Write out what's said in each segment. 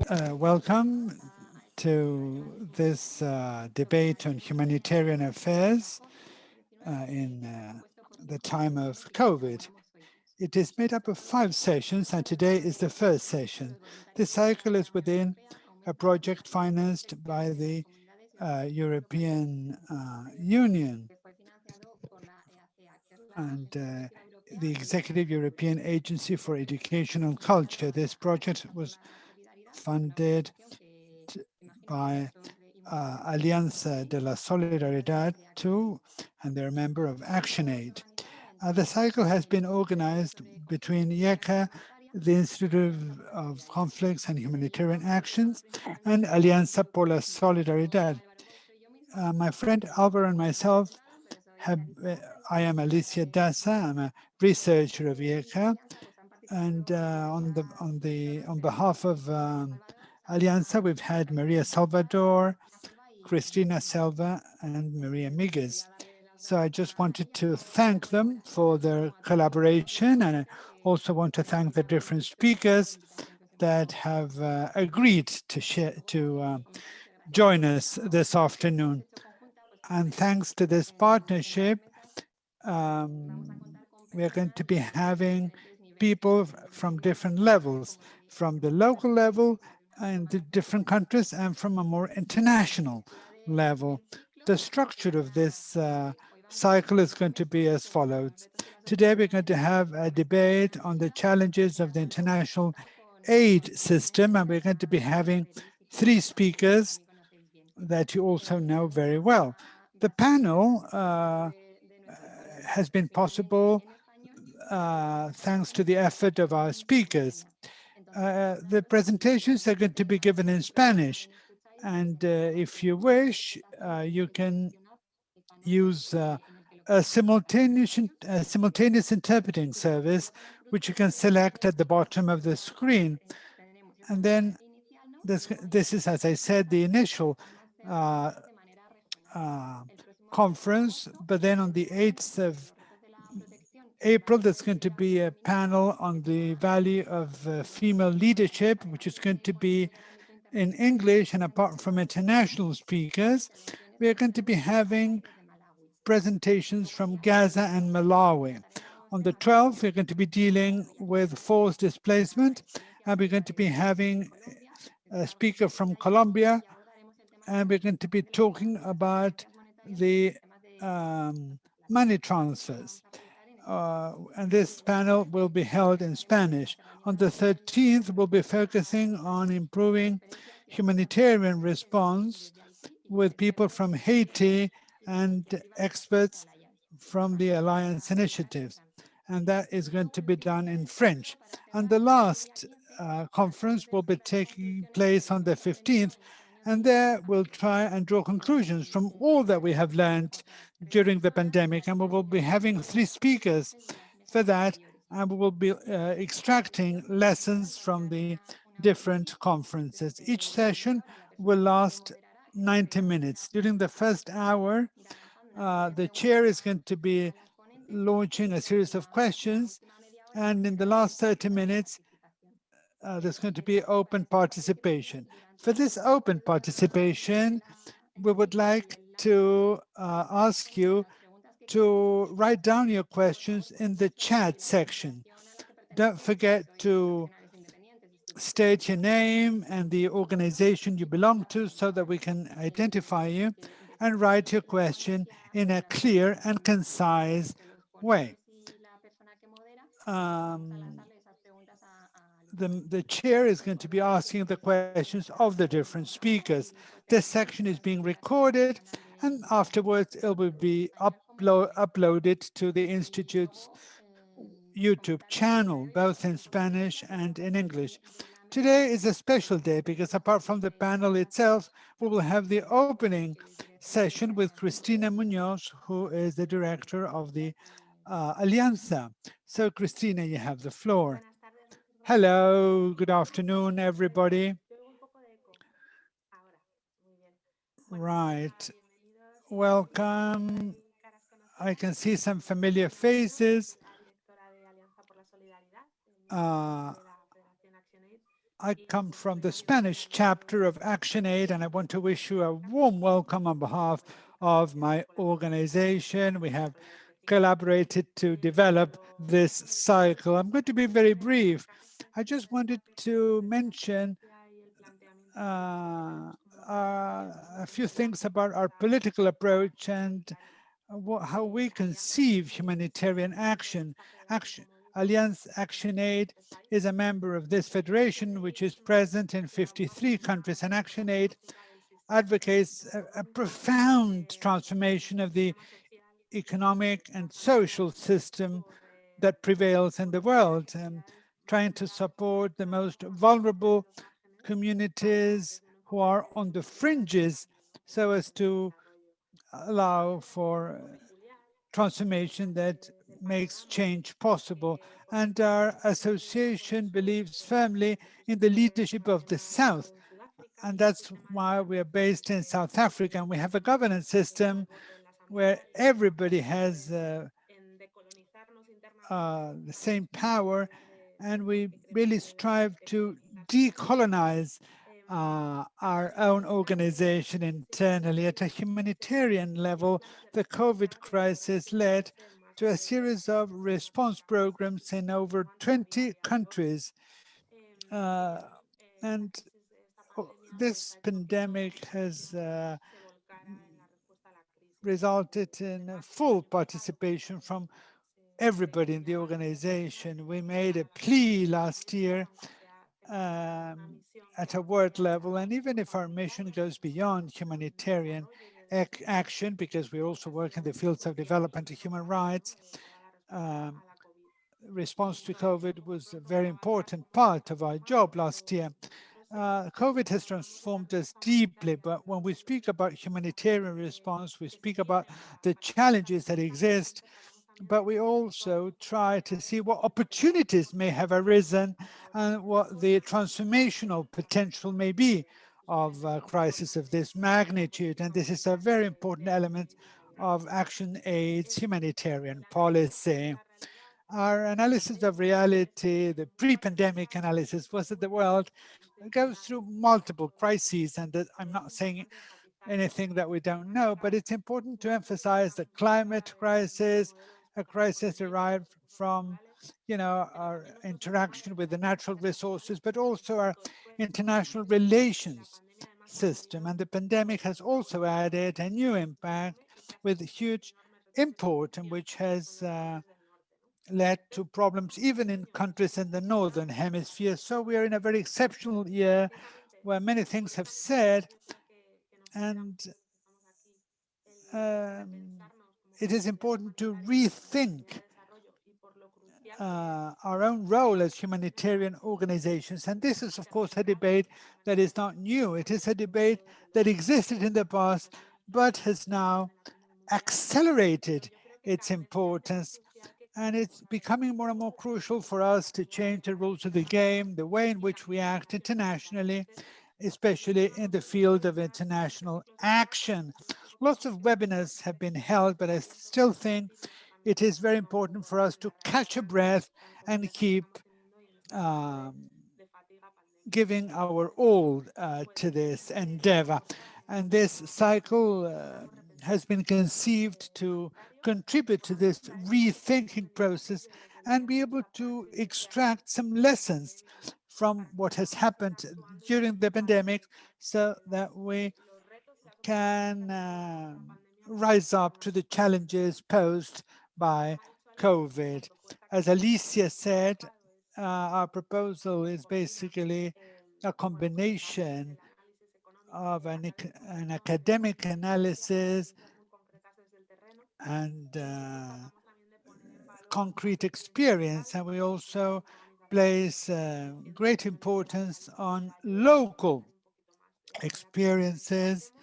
Welcome to this debate on humanitarian affairs in the time of COVID. It is made up of 5 sessions, and today is the first session. This cycle is within a project financed by the European Union and the Executive European Agency for Educational Culture. This project was funded by Alianza de la Solidaridad too, and they're a member of ActionAid. The cycle has been organized between IECAH, the Institute of Conflicts and Humanitarian Actions, and Alianza por la Solidaridad. My friend Alvaro and myself I am Alicia Dassa. I'm a researcher of IECAH, and on behalf of Alianza, we've had Maria Salvador, Cristina Selva, and Maria Miguez. So I just wanted to thank them for their collaboration, and I also want to thank the different speakers that have agreed to join us this afternoon. And thanks to this partnership, we are going to be having people from different levels, from the local level in the different countries and from a more international level. The structure of this cycle is going to be as follows. Today, we're going to have a debate on the challenges of the international aid system, and we're going to be having 3 speakers that you also know very well. The panel has been possible thanks to the effort of our speakers. The presentations are going to be given in Spanish, and if you wish, you can use a simultaneous interpreting service, which you can select at the bottom of the screen. And then this is, as I said, the initial conference, but then on the 8th of April, there's going to be a panel on the value of female leadership, which is going to be in English, and apart from international speakers, we are going to be having presentations from Gaza and Malawi. On the 12th, we're going to be dealing with forced displacement, and we're going to be having a speaker from Colombia, and we're going to be talking about the money transfers. And this panel will be held in Spanish. On the 13th, we'll be focusing on improving humanitarian response with people from Haiti and experts from the Alliance initiatives. And that is going to be done in French. And the last conference will be taking place on the 15th, and there we'll try and draw conclusions from all that we have learned during the pandemic. And we will be having 3 speakers for that, and we will be extracting lessons from the different conferences. Each session will last 90 minutes. During the first hour, the chair is going to be launching a series of questions, and in the last 30 minutes, there's going to be open participation. For this open participation, we would like to ask you to write down your questions in the chat section. Don't forget to state your name and the organization you belong to so that we can identify you, and write your question in a clear and concise way. The chair is going to be asking the questions of the different speakers. This section is being recorded, and afterwards it will be uploaded to the Institute's YouTube channel, both in Spanish and in English. Today is a special day because apart from the panel itself, we will have the opening session with Cristina Muñoz, who is the director of the Alianza. So Cristina, you have the floor. Hello, good afternoon, everybody. Right, welcome. I can see some familiar faces. I come from the Spanish chapter of ActionAid, and I want to wish you a warm welcome on behalf of my organization. We have collaborated to develop this cycle. I'm going to be very brief. I just wanted to mention uh, a few things about our political approach and how we conceive humanitarian action. Allianz Action Aid is a member of this federation, which is present in 53 countries, and Action Aid advocates a profound transformation of the economic and social system that prevails in the world, trying to support the most vulnerable communities who are on the fringes so as to allow for transformation that makes change possible. And our association believes firmly in the leadership of the South. And that's why we are based in South Africa. And we have a governance system where everybody has the same power, and we really strive to decolonize our own organization internally. At a humanitarian level, the COVID crisis led to a series of response programs in over 20 countries. And this pandemic has resulted in full participation from everybody in the organization. We made a plea last year at a world level, and even if our mission goes beyond humanitarian action, because we also work in the fields of development and human rights, response to COVID was a very important part of our job last year. COVID has transformed us deeply, but when we speak about humanitarian response, we speak about the challenges that exist, but we also try to see what opportunities may have arisen and what the transformational potential may be of a crisis of this magnitude. And this is a very important element of Action Aid's humanitarian policy. Our analysis of reality, the pre-pandemic analysis, was that the world goes through multiple crises, and that I'm not saying anything that we don't know, but it's important to emphasize the climate crisis, a crisis derived from, our interaction with the natural resources, but also our international relations system. And the pandemic has also added a new impact with huge import, and which has led to problems even in countries in the northern hemisphere. So we are in a very exceptional year where many things have said, and it is important to rethink our own role as humanitarian organizations. And this is, of course, a debate that is not new. It is a debate that existed in the past, but has now accelerated its importance. And it's becoming more and more crucial for us to change the rules of the game, the way in which we act internationally, especially in the field of international action. Lots of webinars have been held, but I still think it is very important for us to catch a breath and keep giving our all to this endeavor. And this cycle has been conceived to contribute to this rethinking process and be able to extract some lessons from what has happened during the pandemic, so that we can rise up to the challenges posed by COVID. As Alicia said, our proposal is basically a combination of an academic analysis and concrete experience. And we also place great importance on local experiences.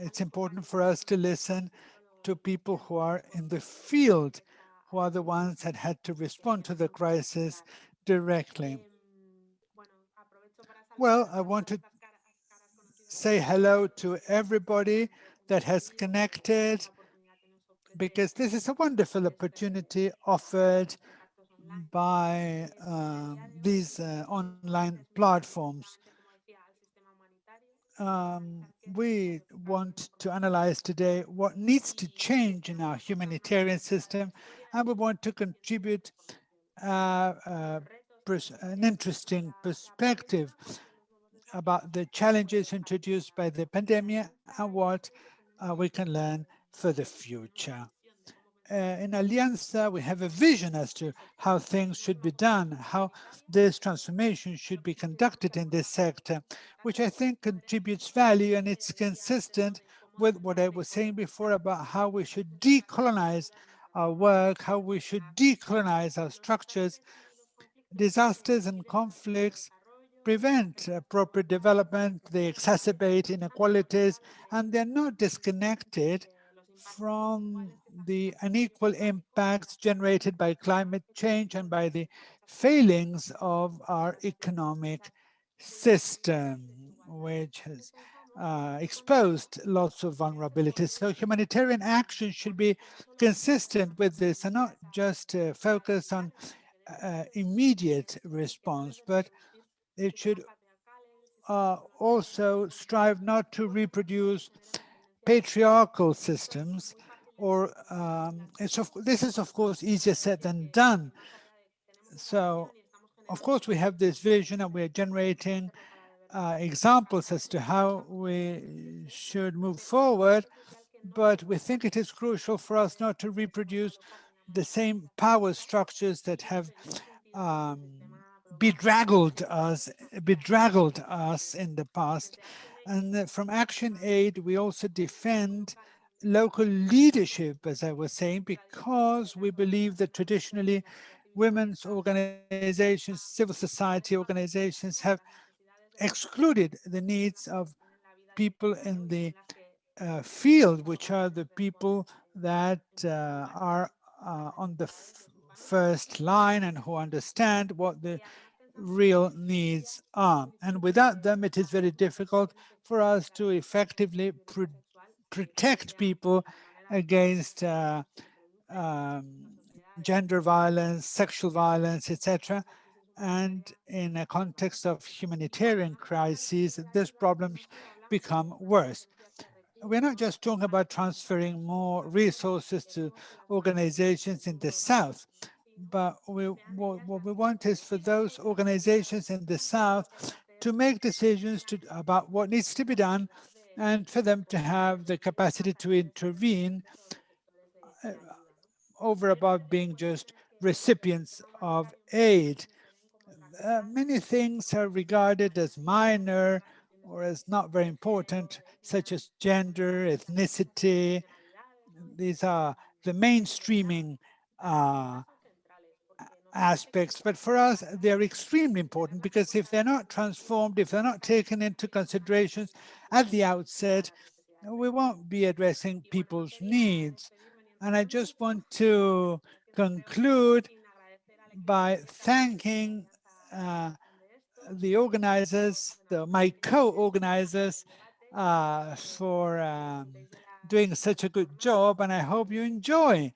It's important for us to listen to people who are in the field, who are the ones that had to respond to the crisis directly. Well, I want to say hello to everybody that has connected, because this is a wonderful opportunity offered by these online platforms. We want to analyze today what needs to change in our humanitarian system, and we want to contribute an interesting perspective about the challenges introduced by the pandemic and what we can learn for the future. In Alianza, we have a vision as to how things should be done, how this transformation should be conducted in this sector, which I think contributes value, and it's consistent with what I was saying before about how we should decolonize our work, how we should decolonize our structures. Disasters and conflicts prevent appropriate development, they exacerbate inequalities, and they're not disconnected from the unequal impacts generated by climate change and by the failings of our economic system, which has exposed lots of vulnerabilities. So humanitarian action should be consistent with this and not just focus on immediate response, but it should also strive not to reproduce patriarchal systems, or this is of course easier said than done. So of course we have this vision and we're generating examples as to how we should move forward, but we think it is crucial for us not to reproduce the same power structures that have bedraggled us in the past. And from Action Aid, we also defend local leadership, as I was saying, because we believe that traditionally women's organizations, civil society organizations have excluded the needs of people in the field, which are the people that are on the first line and who understand what the real needs are. And without them, it is very difficult for us to effectively protect people against gender violence, sexual violence, etc. And in a context of humanitarian crises, these problems become worse. We're not just talking about transferring more resources to organizations in the South, but what we want is for those organizations in the South to make decisions about what needs to be done and for them to have the capacity to intervene over above being just recipients of aid. Many things are regarded as minor or as not very important, such as gender, ethnicity. These are the mainstreaming aspects, but for us, they're extremely important because if they're not transformed, if they're not taken into considerations at the outset, we won't be addressing people's needs. And I just want to conclude by thanking the organizers, my co-organizers, for doing such a good job. And I hope you enjoy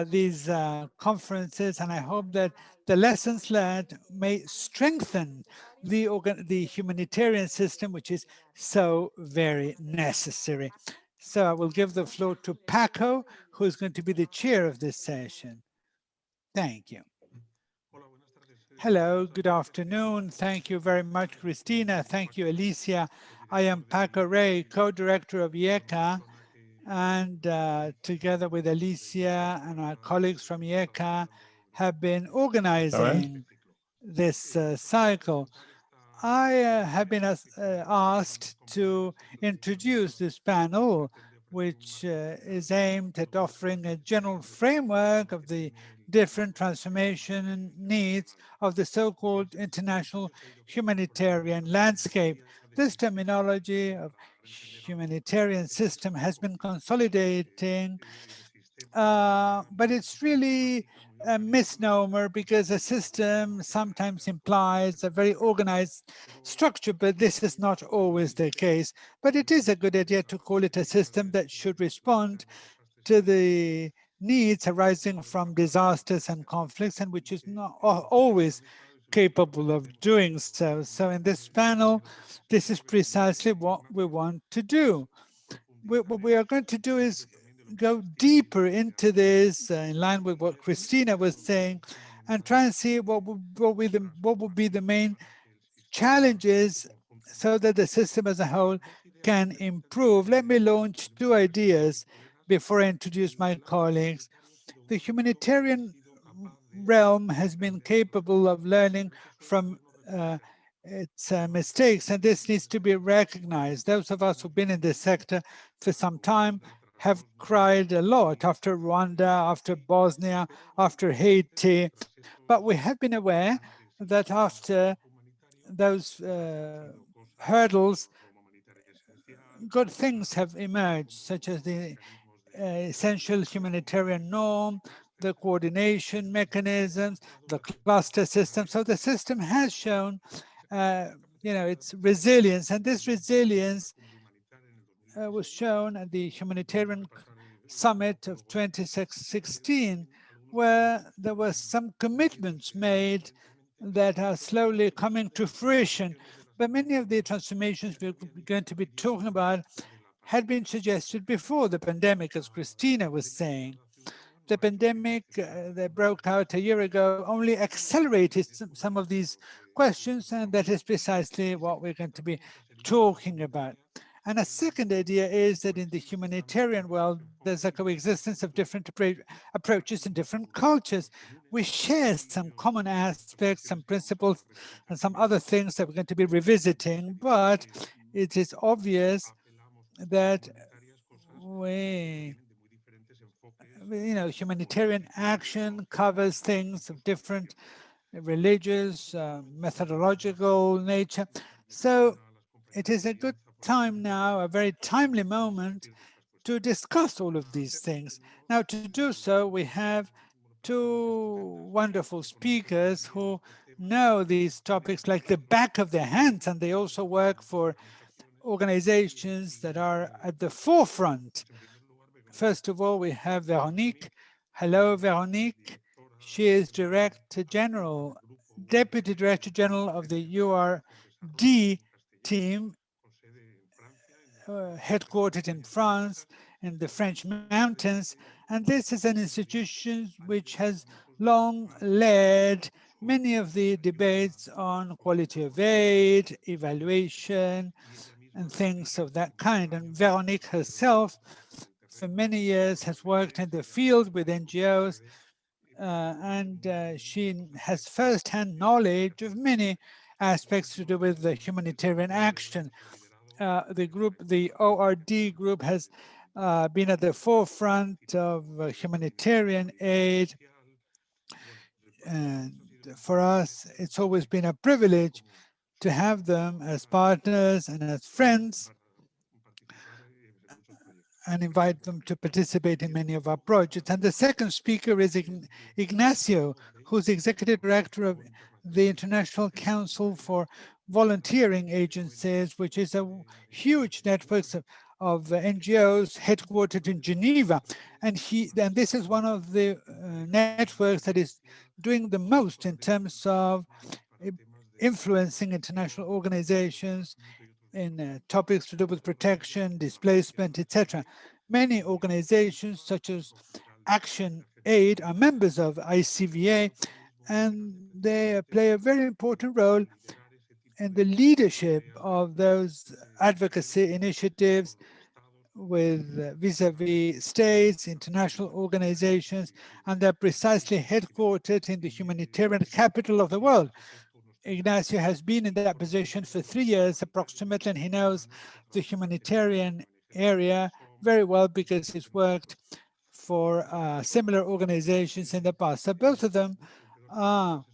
these conferences, and I hope that the lessons learned may strengthen the humanitarian system, which is so very necessary. So I will give the floor to Paco, who is going to be the chair of this session. Thank you. Hello, good afternoon. Thank you very much, Cristina. Thank you, Alicia. I am Paco Rey, co-director of IECAH, and together with Alicia and our colleagues from IECAH have been organizing this cycle. I have been asked to introduce this panel, which is aimed at offering a general framework of the different transformation needs of the so-called international humanitarian landscape. This terminology of humanitarian system has been consolidating, but it's really a misnomer because a system sometimes implies a very organized structure, but this is not always the case. But it is a good idea to call it a system that should respond to the needs arising from disasters and conflicts, and which is not always capable of doing so. So in this panel, this is precisely what we want to do. What we are going to do is go deeper into this, in line with what Cristina was saying, and try and see what would be the main challenges so that the system as a whole can improve. Let me launch two ideas before I introduce my colleagues. The humanitarian realm has been capable of learning from its mistakes, and this needs to be recognized. Those of us who've been in this sector for some time have cried a lot after Rwanda, after Bosnia, after Haiti, but we have been aware that after those hurdles, good things have emerged, such as the essential humanitarian norm, the coordination mechanisms, the cluster system. So the system has shown, its resilience, and this resilience was shown at the Humanitarian Summit of 2016, where there were some commitments made that are slowly coming to fruition. But many of the transformations we're going to be talking about had been suggested before the pandemic, as Cristina was saying. The pandemic that broke out a year ago only accelerated some of these questions, and that is precisely what we're going to be talking about. And a second idea is that in the humanitarian world, there's a coexistence of different approaches in different cultures. We share some common aspects, some principles, and some other things that we're going to be revisiting, but it is obvious that humanitarian action covers things of different religious, methodological nature. So it is a good time now, a very timely moment to discuss all of these things. Now, to do so, we have two wonderful speakers who know these topics like the back of their hands, and they also work for organizations that are at the forefront. First of all, we have Véronique. Hello, Véronique. She is Deputy Director General of the URD team, headquartered in France, in the French mountains. And this is an institution which has long led many of the debates on quality of aid, evaluation, and things of that kind. And Véronique herself, for many years, has worked in the field with NGOs, and she has first-hand knowledge of many aspects to do with the humanitarian action. The ORD group has been at the forefront of humanitarian aid. And for us, it's always been a privilege to have them as partners and as friends, and invite them to participate in many of our projects. And the second speaker is Ignacio, who's Executive Director of the International Council for Volunteering Agencies, which is a huge network of NGOs headquartered in Geneva. And this is one of the networks that is doing the most in terms of influencing international organizations in topics to do with protection, displacement, etc. Many organizations such as Action Aid are members of ICVA, and they play a very important role in the leadership of those advocacy initiatives with vis-a-vis states, international organizations, and they're precisely headquartered in the humanitarian capital of the world. Ignacio has been in that position for 3 years approximately, and he knows the humanitarian area very well because he's worked for similar organizations in the past. So both of them are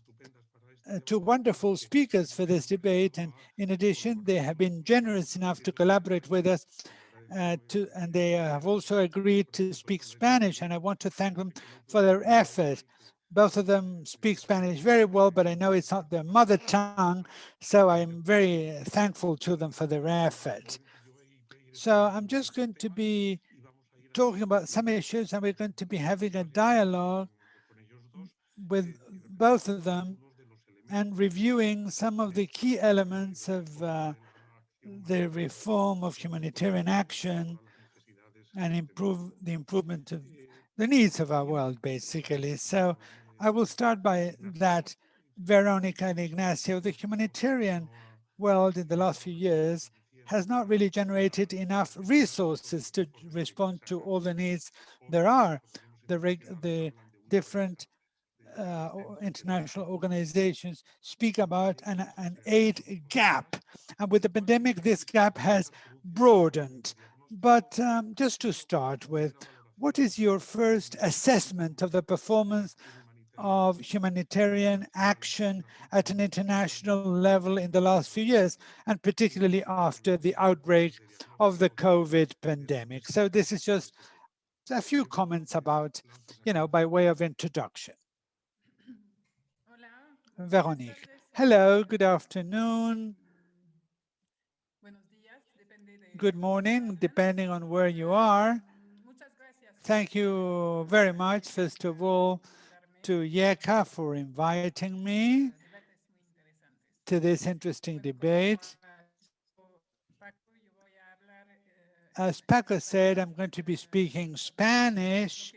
two wonderful speakers for this debate, and in addition, they have been generous enough to collaborate with us, and they have also agreed to speak Spanish, and I want to thank them for their effort. Both of them speak Spanish very well, but I know it's not their mother tongue, so I'm very thankful to them for their effort. So I'm just going to be talking about some issues, and we're going to be having a dialogue with both of them and reviewing some of the key elements of the reform of humanitarian action and the improvement of the needs of our world, basically. So I will start by that, Veronica and Ignacio. The humanitarian world in the last few years has not really generated enough resources to respond to all the needs there are. The different international organizations speak about an aid gap. And with the pandemic, this gap has broadened. But just to start with, what is your first assessment of the performance of humanitarian action at an international level in the last few years, and particularly after the outbreak of the COVID pandemic? So this is just a few comments about, by way of introduction. Véronique. Hello, good afternoon. Good morning, depending on where you are. Thank you very much, first of all, to IECAH for inviting me to this interesting debate. As Paco said, I'm going to be speaking Spanish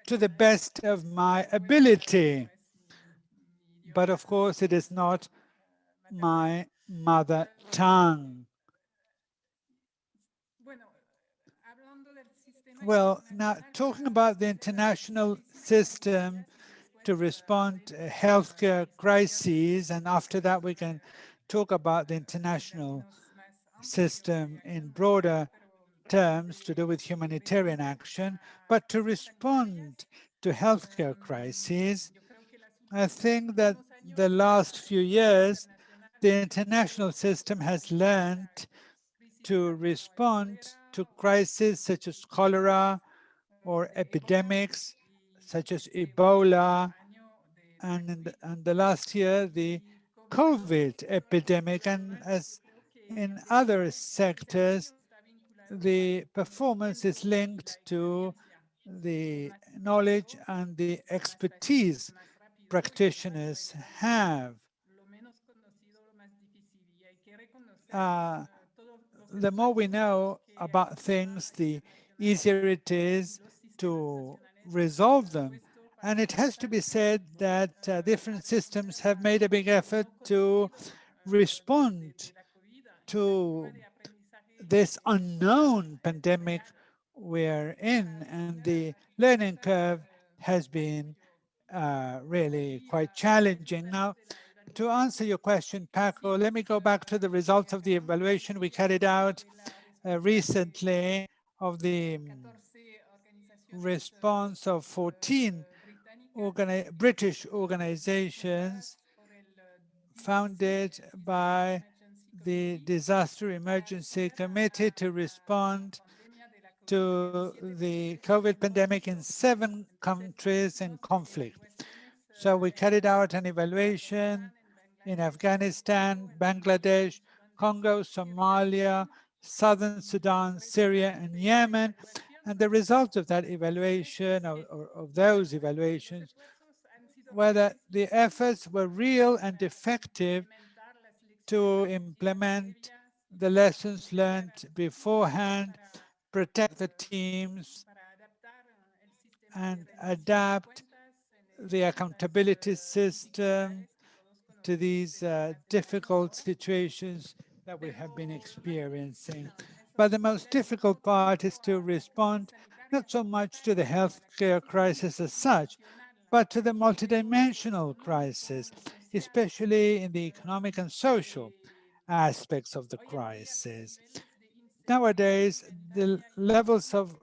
to the best of my ability. But of course, it is not my mother tongue. Well, now talking about the international system to respond to healthcare crises, and after that we can talk about the international system in broader terms to do with humanitarian action, but to respond to healthcare crises, I think that the last few years, the international system has learned to respond to crises such as cholera or epidemics such as Ebola, and in the last year, the COVID epidemic, and as in other sectors, the performance is linked to the knowledge and the expertise practitioners have. The more we know about things, the easier it is to resolve them. And it has to be said that different systems have made a big effort to respond to this unknown pandemic we're in, and the learning curve has been really quite challenging. Now, to answer your question, Paco, let me go back to the results of the evaluation we carried out recently of the response of 14 British organizations founded by the Disaster Emergency Committee to respond to the COVID pandemic in 7 countries in conflict. So we carried out an evaluation in Afghanistan, Bangladesh, Congo, Somalia, Southern Sudan, Syria, and Yemen. And the results of that evaluation, of those evaluations, were that the efforts were real and effective to implement the lessons learned beforehand, protect the teams, and adapt the accountability system to these difficult situations that we have been experiencing. But the most difficult part is to respond not so much to the healthcare crisis as such, but to the multidimensional crisis, especially in the economic and social aspects of the crisis. Nowadays, the levels of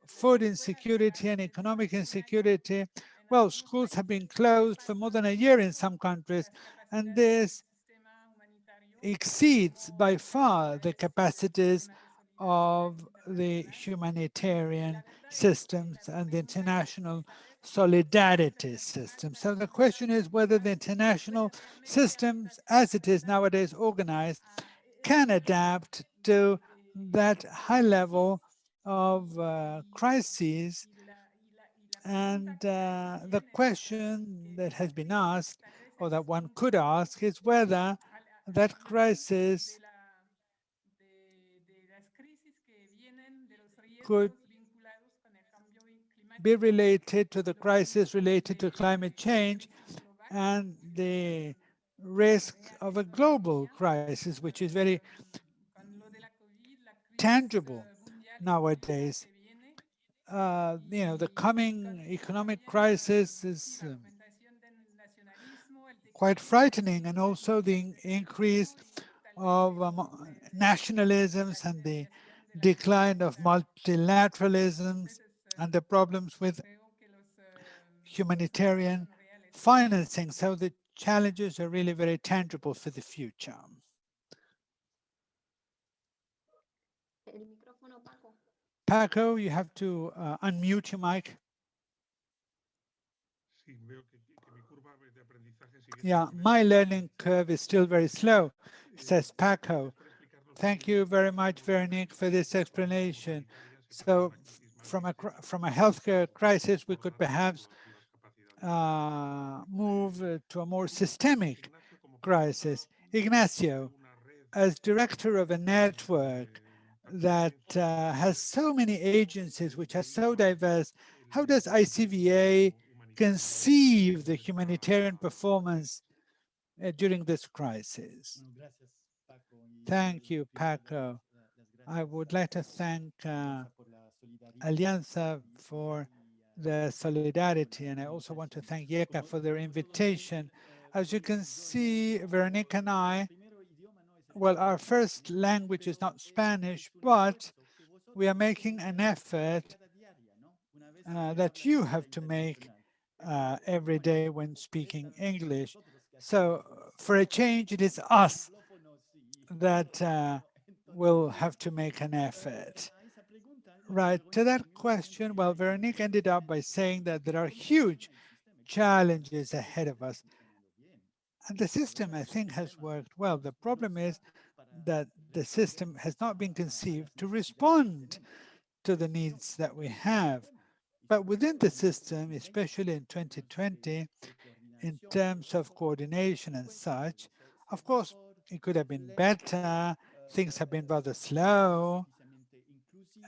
food insecurity and economic insecurity, well, schools have been closed for more than a year in some countries, and this exceeds by far the capacities of the humanitarian systems and the international solidarity system. So the question is whether the international systems, as it is nowadays organized, can adapt to that high level of crises. And the question that has been asked, or that one could ask, is whether that crisis could be related to the crisis related to climate change and the risk of a global crisis, which is very tangible nowadays. The coming economic crisis is quite frightening, and also the increase of nationalisms and the decline of multilateralisms and the problems with humanitarian financing. So the challenges are really very tangible for the future. Paco, you have to unmute your mic. Yeah, my learning curve is still very slow, says Paco. Thank you very much, Véronique, for this explanation. So from a healthcare crisis, we could perhaps move to a more systemic crisis. Ignacio, as director of a network that has so many agencies, which are so diverse, how does ICVA conceive the humanitarian performance during this crisis? Thank you, Paco. I would like to thank Alianza for the solidarity, and I also want to thank IECAH for their invitation. As you can see, Véronique and I, well, our first language is not Spanish, but we are making an effort that you have to make every day when speaking English. So for a change, it is us that will have to make an effort. Right, to that question, well, Véronique ended up by saying that there are huge challenges ahead of us. And the system, I think, has worked well. The problem is that the system has not been conceived to respond to the needs that we have. But within the system, especially in 2020, in terms of coordination and such, of course, it could have been better. Things have been rather slow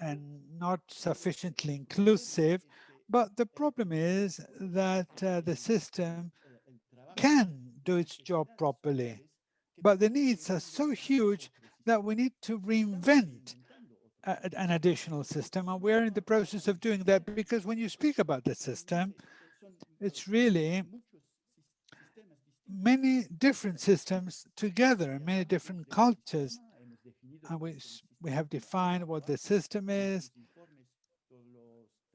and not sufficiently inclusive. But the problem is that the system can do its job properly. But the needs are so huge that we need to reinvent an additional system. And we're in the process of doing that, because when you speak about the system, it's really many different systems together, many different cultures. And we have defined what the system is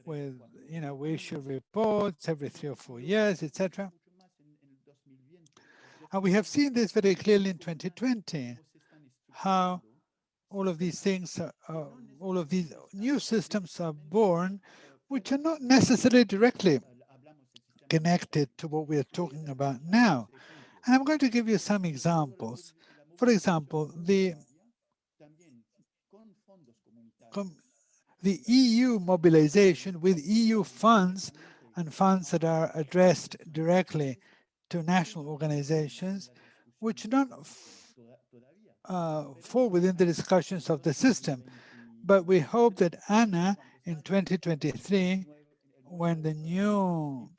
with, we issue reports every 3 or 4 years, etc. And we have seen this very clearly in 2020, how all of these things, all of these new systems are born, which are not necessarily directly connected to what we are talking about now. And I'm going to give you some examples. For example, the EU mobilization with EU funds and funds that are addressed directly to national organizations, which don't fall within the discussions of the system. But we hope that Anna, in 2023, when the new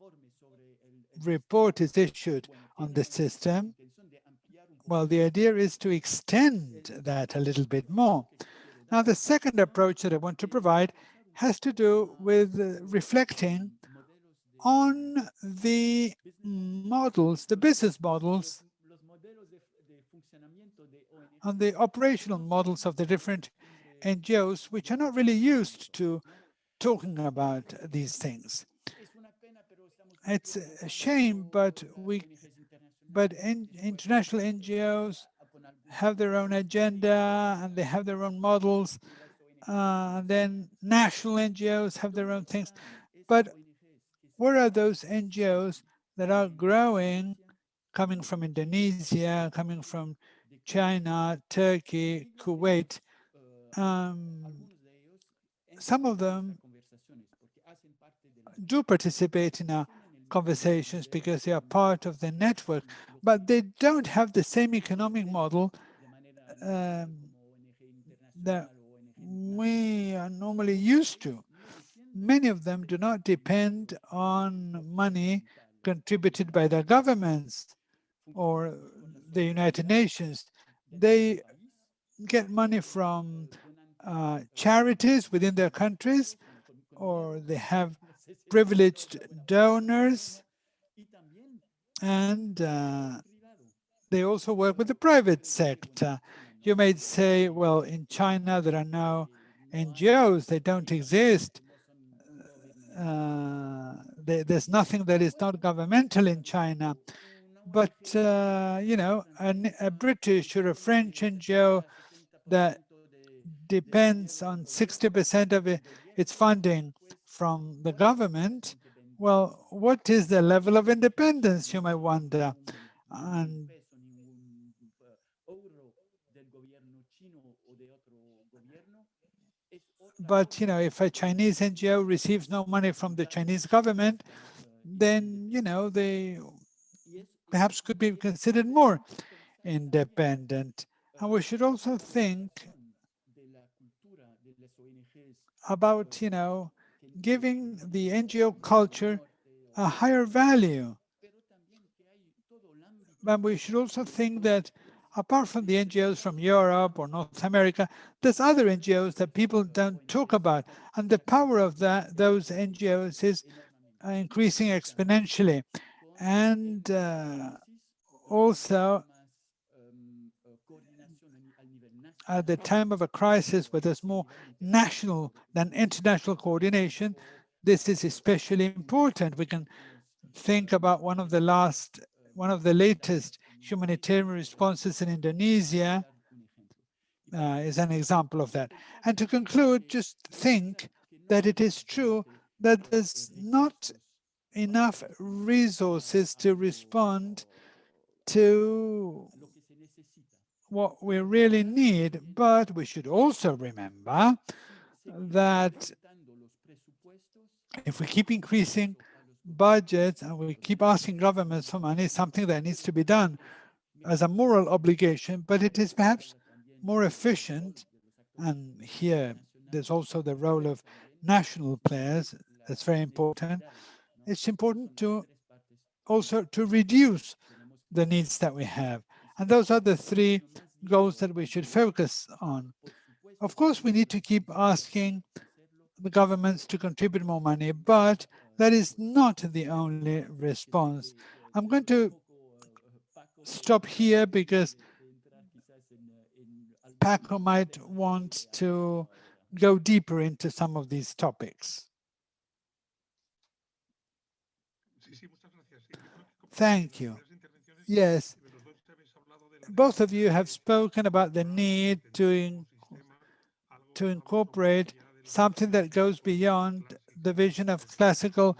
report is issued on the system, well, the idea is to extend that a little bit more. Now, the second approach that I want to provide has to do with reflecting on the models, the business models, on the operational models of the different NGOs, which are not really used to talking about these things. It's a shame, but international NGOs have their own agenda and they have their own models. Then national NGOs have their own things. But where are those NGOs that are growing, coming from Indonesia, coming from China, Turkey, Kuwait, some of them do participate in our conversations because they are part of the network, but they don't have the same economic model that we are normally used to. Many of them do not depend on money contributed by their governments or the United Nations. They get money from charities within their countries, or they have privileged donors, and they also work with the private sector. You may say, well, in China there are no NGOs, they don't exist. There's nothing that is not governmental in China. But, you know, a British or a French NGO that depends on 60% of its funding from the government, well, what is the level of independence, you might wonder? And, but, you know, if a Chinese NGO receives no money from the Chinese government, then, you know, they perhaps could be considered more independent. And we should also think about, you know, giving the NGO culture a higher value. But we should also think that apart from the NGOs from Europe or North America, there's other NGOs that people don't talk about. And the power of those NGOs is increasing exponentially. And also, at the time of a crisis where there's more national than international coordination, this is especially important. We can think about one of the latest humanitarian responses in Indonesia is an example of that. And to conclude, just think that it is true that there's not enough resources to respond to what we really need, but we should also remember that if we keep increasing budgets and we keep asking governments for money, something that needs to be done as a moral obligation, but it is perhaps more efficient, and here there's also the role of national players that's very important. It's important to also to reduce the needs that we have. And those are the three goals that we should focus on. Of course, we need to keep asking the governments to contribute more money, but that is not the only response. I'm going to stop here because Paco might want to go deeper into some of these topics. Thank you. Yes, both of you have spoken about the need to incorporate something that goes beyond the vision of classical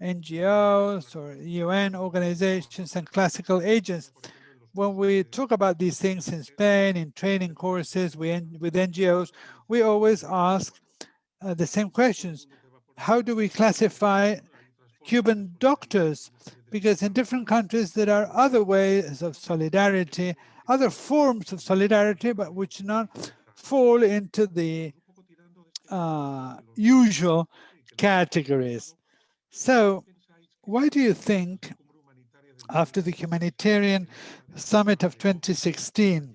NGOs or UN organizations and classical agents. When we talk about these things in Spain, in training courses with NGOs, we always ask the same questions. How do we classify Cuban doctors? Because in different countries, there are other ways of solidarity, other forms of solidarity, but which do not fall into the usual categories. So why do you think after the Humanitarian Summit of 2016,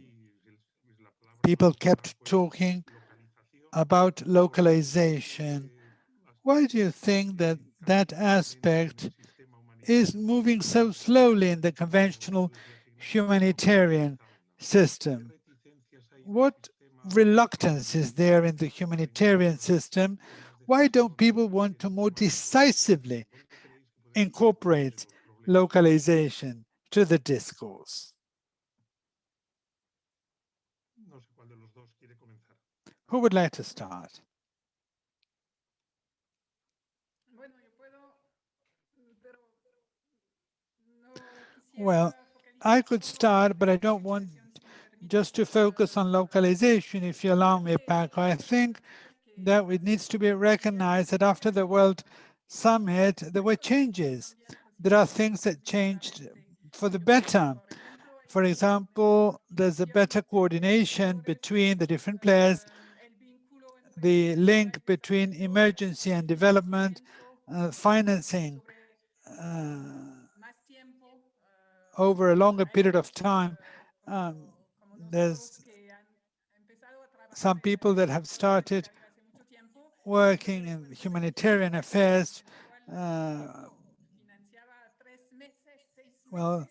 people kept talking about localization? Why do you think that that aspect is moving so slowly in the conventional humanitarian system? What reluctance is there in the humanitarian system? Why don't people want to more decisively incorporate localization to the discourse? Who would like to start? Well, I could start, but I don't want just to focus on localization, if you allow me, Paco, I think that it needs to be recognized that after the World Summit, there were changes. There are things that changed for the better. For example, there's a better coordination between the different players, the link between emergency and development, financing over a longer period of time. There's some people that have started working in humanitarian affairs. Well,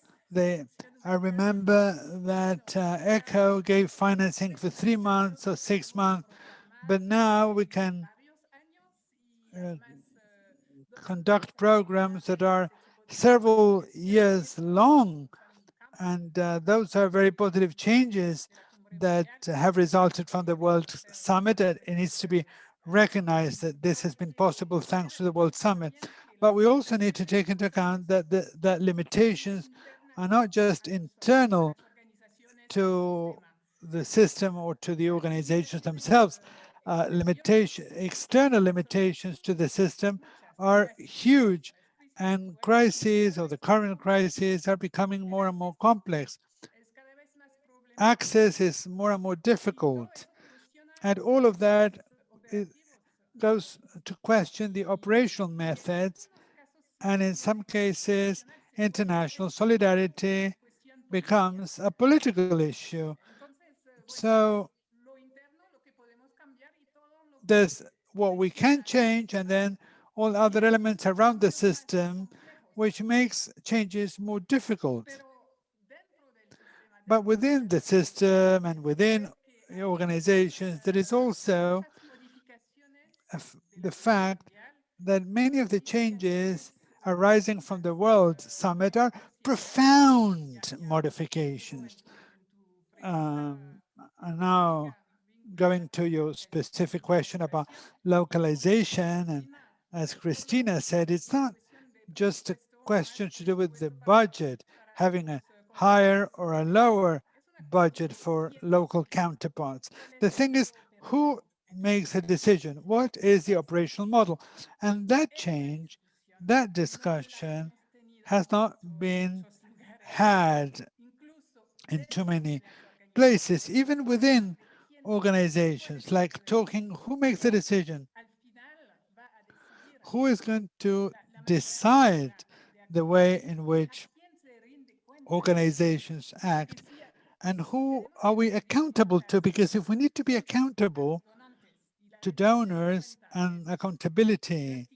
I remember that ICVA gave financing for 3 months or 6 months, but now we can conduct programs that are several years long. And those are very positive changes that have resulted from the World Summit. It needs to be recognized that this has been possible thanks to the World Summit. But we also need to take into account that that limitations are not just internal to the system or to the organizations themselves. External limitations to the system are huge, and crises or the current crises are becoming more and more complex. Access is more and more difficult, and all of that goes to question the operational methods, and in some cases, international solidarity becomes a political issue. So there's what we can change, and then all other elements around the system, which makes changes more difficult. But within the system and within organizations, there is also the fact that many of the changes arising from the World Summit are profound modifications. And now going to your specific question about localization, and as Cristina said, it's not just a question to do with the budget, having a higher or a lower budget for local counterparts. The thing is, who makes a decision? What is the operational model? And that change, that discussion has not been had in too many places, even within organizations, like talking, who makes the decision? Who is going to decide the way in which organizations act? And who are we accountable to? Because if we need to be accountable to donors, and accountability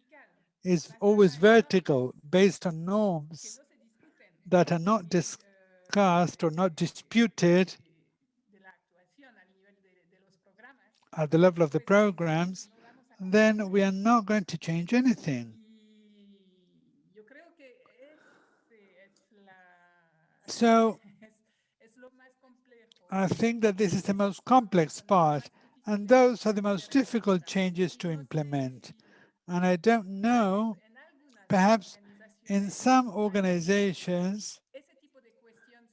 is always vertical, based on norms that are not discussed or not disputed at the level of the programs, then we are not going to change anything. So I think that this is the most complex part, and those are the most difficult changes to implement. And I don't know, perhaps in some organizations,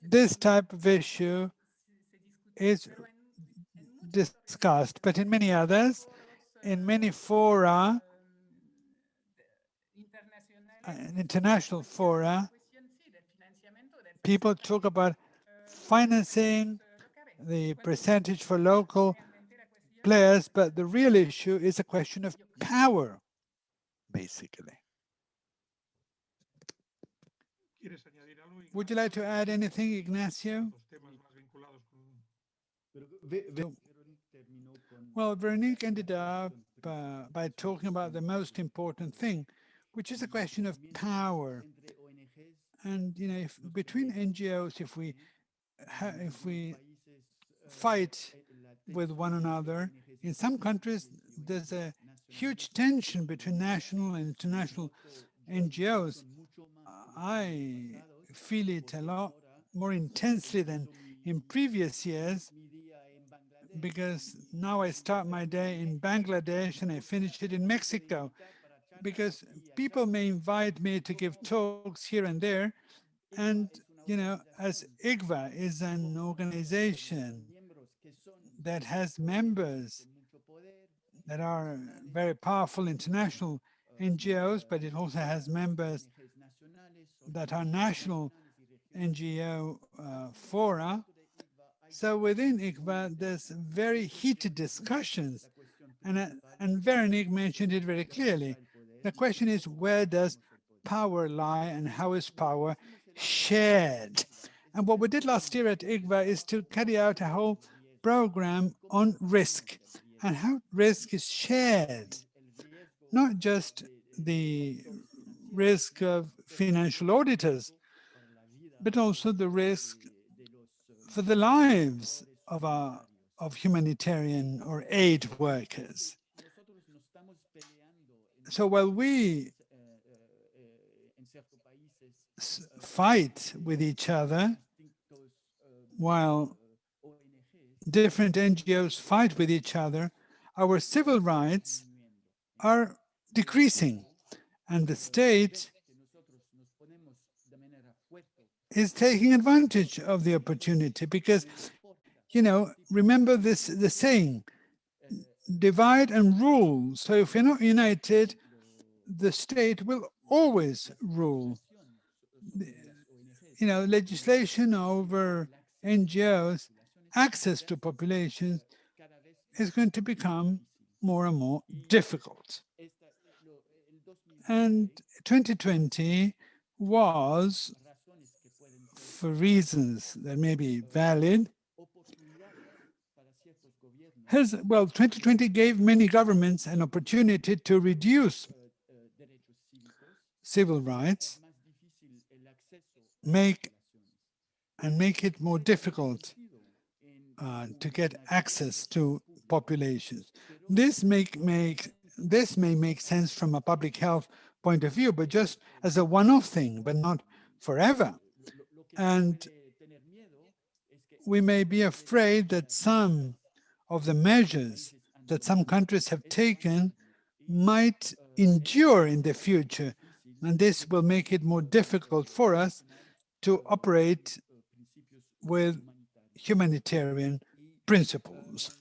this type of issue is discussed, but in many others, in many fora, international fora, people talk about financing, the percentage for local players, but the real issue is a question of power, basically. Would you like to add anything, Ignacio? Well, Véronique ended up by talking about the most important thing, which is a question of power. And if between NGOs, if we fight with one another, in some countries there's a huge tension between national and international NGOs. I feel it a lot more intensely than in previous years, because now I start my day in Bangladesh and I finish it in Mexico, because people may invite me to give talks here and there, and as ICVA is an organization that has members that are very powerful international NGOs, but it also has members that are national NGO fora. So within ICVA, there's very heated discussions, and Véronique mentioned it very clearly. The question is, where does power lie and how is power shared? And what we did last year at ICVA is to carry out a whole program on risk and how risk is shared, not just the risk of financial auditors, but also the risk for the lives of humanitarian or aid workers. So while we fight with each other, while different NGOs fight with each other, our civil rights are decreasing, and the state is taking advantage of the opportunity because, remember the saying, divide and rule. So if you're not united, the state will always rule. Legislation over NGOs, access to populations is going to become more and more difficult. And 2020 was, for reasons that may be valid, 2020 gave many governments an opportunity to reduce civil rights, make it more difficult to get access to populations. This may make sense from a public health point of view, but just as a one-off thing, but not forever. And we may be afraid that some of the measures that some countries have taken might endure in the future, and this will make it more difficult for us to operate with humanitarian principles.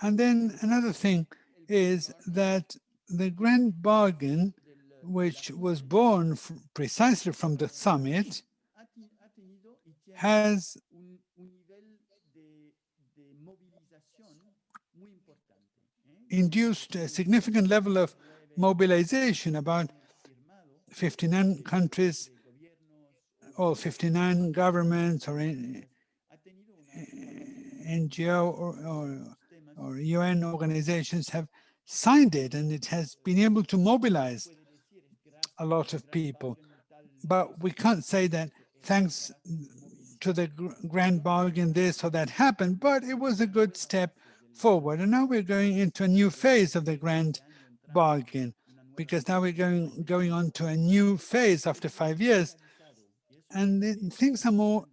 And then another thing is that the grand bargain, which was born precisely from the summit, has induced a significant level of mobilization. About 59 countries, or 59 governments or NGO or UN organizations have signed it, and it has been able to mobilize a lot of people. But we can't say that thanks to the grand bargain this or that happened, but it was a good step forward. And now we're going into a new phase of the grand bargain, because now we're going on to a new phase after 5 years, and things are more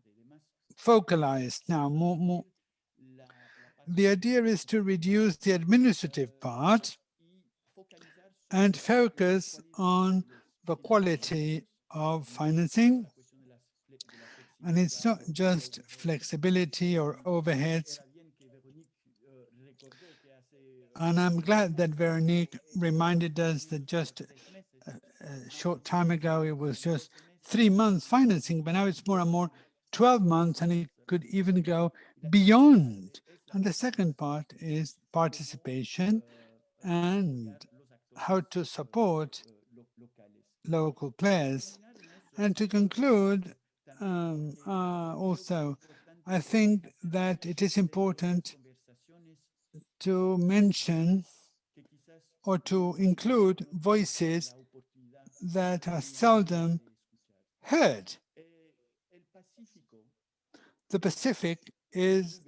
focalized now. The idea is to reduce the administrative part and focus on the quality of financing. And it's not just flexibility or overheads. And I'm glad that Véronique reminded us that just a short time ago, it was just 3 months financing, but now it's more and more 12 months, and it could even go beyond. And the second part is participation and how to support local players. And to conclude, also, I think that it is important to mention or to include voices that are seldom heard. The Pacific is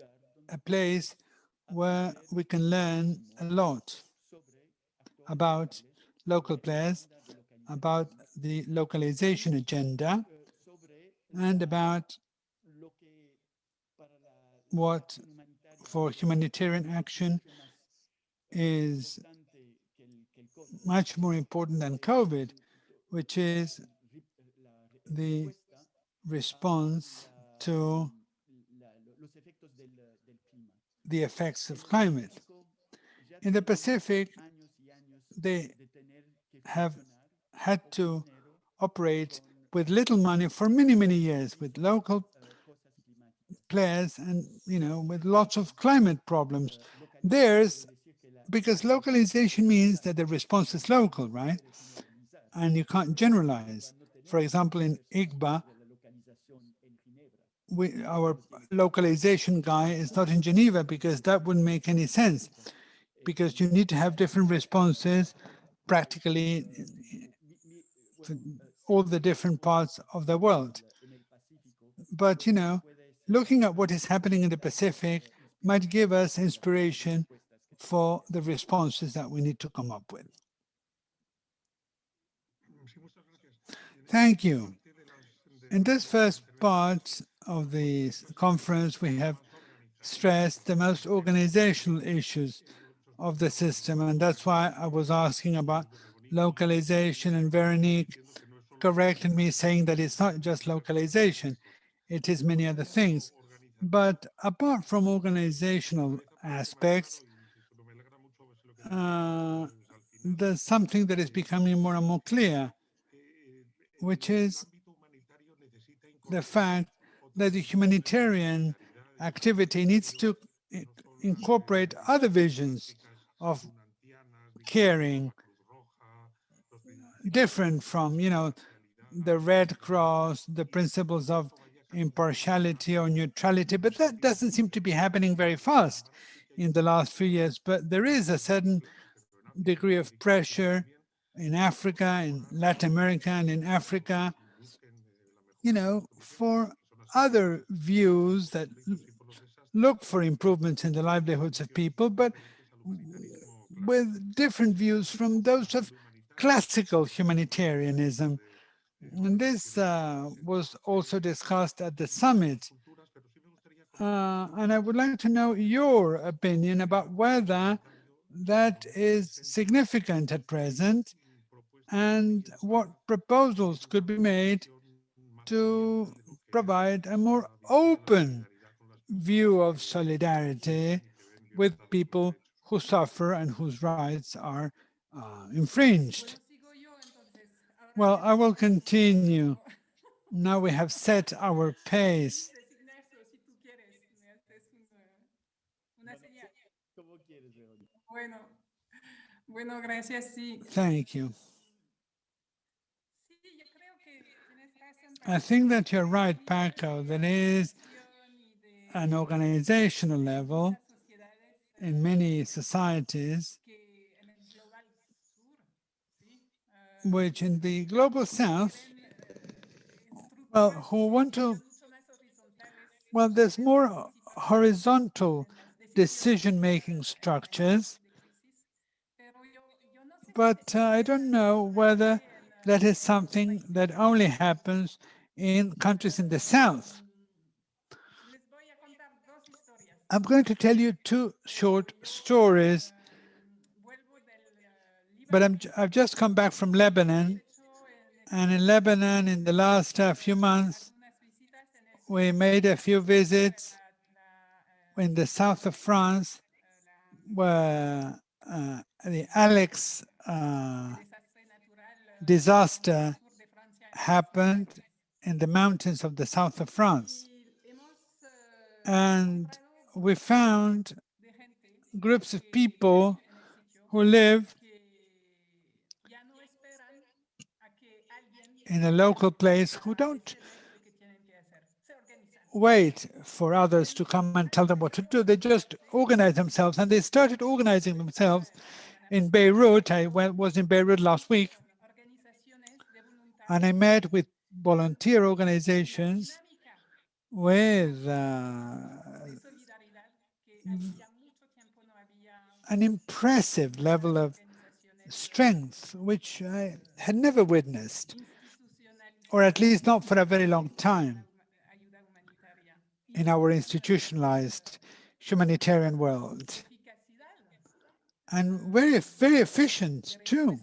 a place where we can learn a lot about local players, about the localization agenda, and about what for humanitarian action is much more important than COVID, which is the response to the effects of climate. In the Pacific, they have had to operate with little money for many, many years, with local players and, with lots of climate problems. There's, because localization means that the response is local, right? And you can't generalize. For example, in ICVA, our localization guy is not in Geneva because that wouldn't make any sense, because you need to have different responses practically for all the different parts of the world. But, looking at what is happening in the Pacific might give us inspiration for the responses that we need to come up with. Thank you. In this first part of the conference, we have stressed the most organizational issues of the system, and that's why I was asking about localization, and Véronique corrected me saying that it's not just localization, it is many other things. But apart from organizational aspects, there's something that is becoming more and more clear, which is the fact that the humanitarian activity needs to incorporate other visions of caring, different from, the Red Cross, the principles of impartiality or neutrality, but that doesn't seem to be happening very fast in the last few years. But there is a certain degree of pressure in Africa, in Latin America, and in Africa, for other views that look for improvements in the livelihoods of people, but with different views from those of classical humanitarianism. And this was also discussed at the summit. And I would like to know your opinion about whether that is significant at present and what proposals could be made to provide a more open view of solidarity with people who suffer and whose rights are infringed. Well, I will continue. Now we have set our pace. Thank you. I think that you're right, Paco. There is an organizational level in many societies, which in the global south, who want to, there's more horizontal decision-making structures, but I don't know whether that is something that only happens in countries in the south. I'm going to tell you two short stories, but I've just come back from Lebanon, and in Lebanon, in the last few months, we made a few visits in the south of France, where the Alex disaster happened in the mountains of the south of France. And we found groups of people who live in a local place who don't wait for others to come and tell them what to do. They just organize themselves, and they started organizing themselves in Beirut. I was in Beirut last week, and I met with volunteer organizations with an impressive level of strength, which I had never witnessed, or at least not for a very long time, in our institutionalized humanitarian world. And very, very efficient too.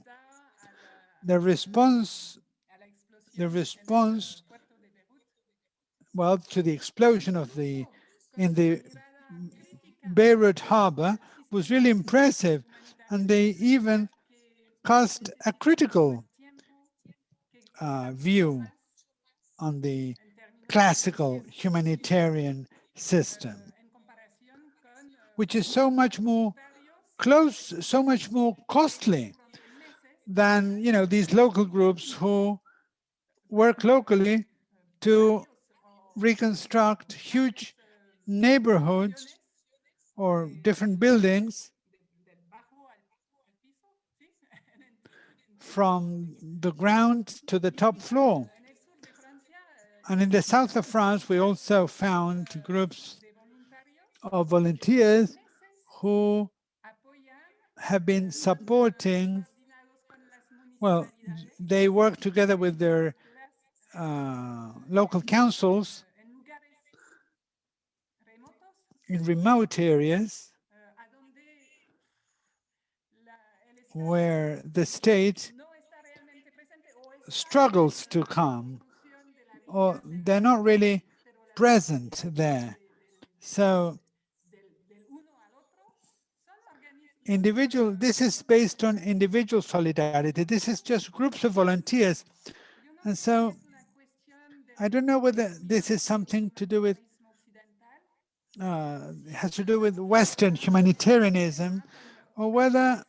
The response the response, well, to the explosion of in the Beirut harbor was really impressive. And they even cast a critical view on the classical humanitarian system, which is so much more so much more costly than, these local groups who work locally to reconstruct huge neighborhoods or different buildings from the ground to the top floor. And in the south of France, we also found groups of volunteers who have been supporting, well, they work together with their local councils in remote areas where the state struggles to come, or they're not really present there. So this is based on individual solidarity. This is just groups of volunteers. And so I don't know whether this is something to do with, has to do with Western humanitarianism, or whether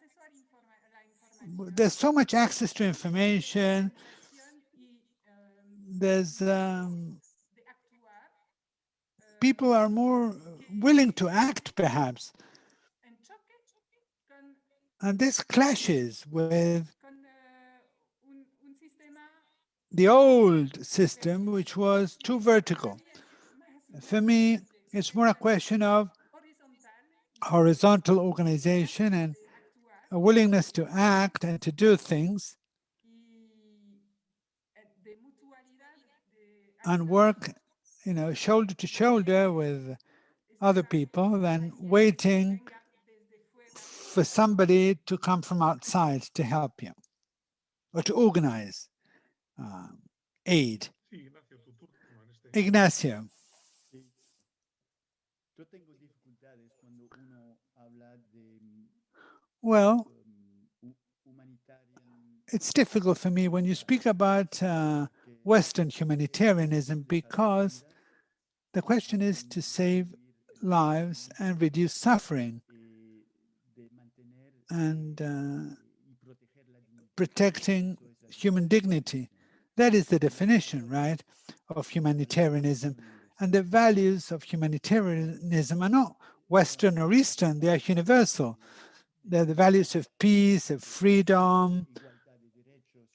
there's so much access to information, there's people are more willing to act, perhaps. And this clashes with the old system, which was too vertical. For me, it's more a question of horizontal organization and a willingness to act and to do things and work, shoulder to shoulder with other people than waiting for somebody to come from outside to help you or to organize aid. Ignacio. Well, it's difficult for me when you speak about Western humanitarianism, because the question is to save lives and reduce suffering and protecting human dignity. That is the definition, right, of humanitarianism. And the values of humanitarianism are not Western or Eastern, they are universal. They're the values of peace, of freedom,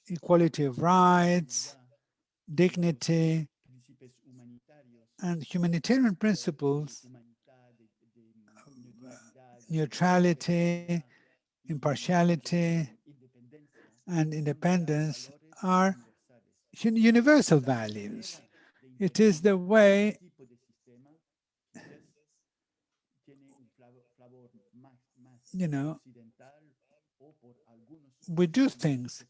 equality of rights, dignity, and humanitarian principles, neutrality, impartiality, and independence are universal values. It is the way we do things.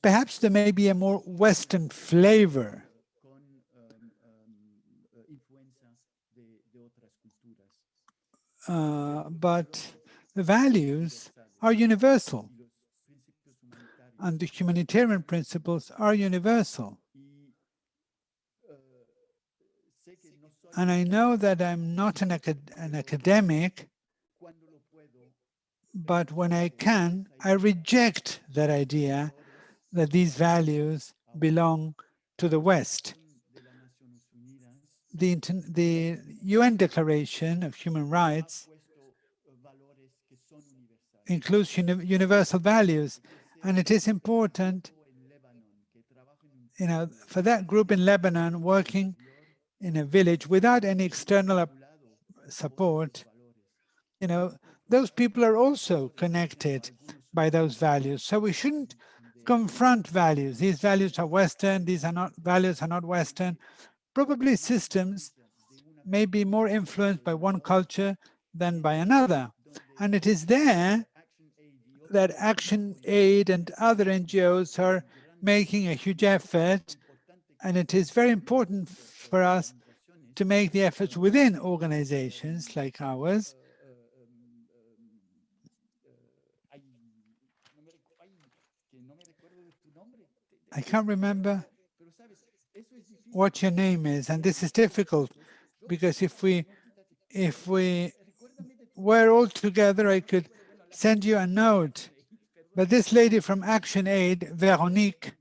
Perhaps there may be a more Western flavor. But the values are universal, and the humanitarian principles are universal. And I know that I'm not an academic, but when I can, I reject that idea that these values belong to the West. The UN Declaration of Human Rights includes universal values, and it is important, for that group in Lebanon working in a village without any external support, those people are also connected by those values. So we shouldn't confront values. These values are Western, values are not Western. Probably systems may be more influenced by one culture than by another. And it is there that Action Aid and other NGOs are making a huge effort And it is very important for us to make the efforts within organizations like ours I can't remember what your name is, and this is difficult because if we were all together, I could send you a note. But this lady from Action Aid, Véronique,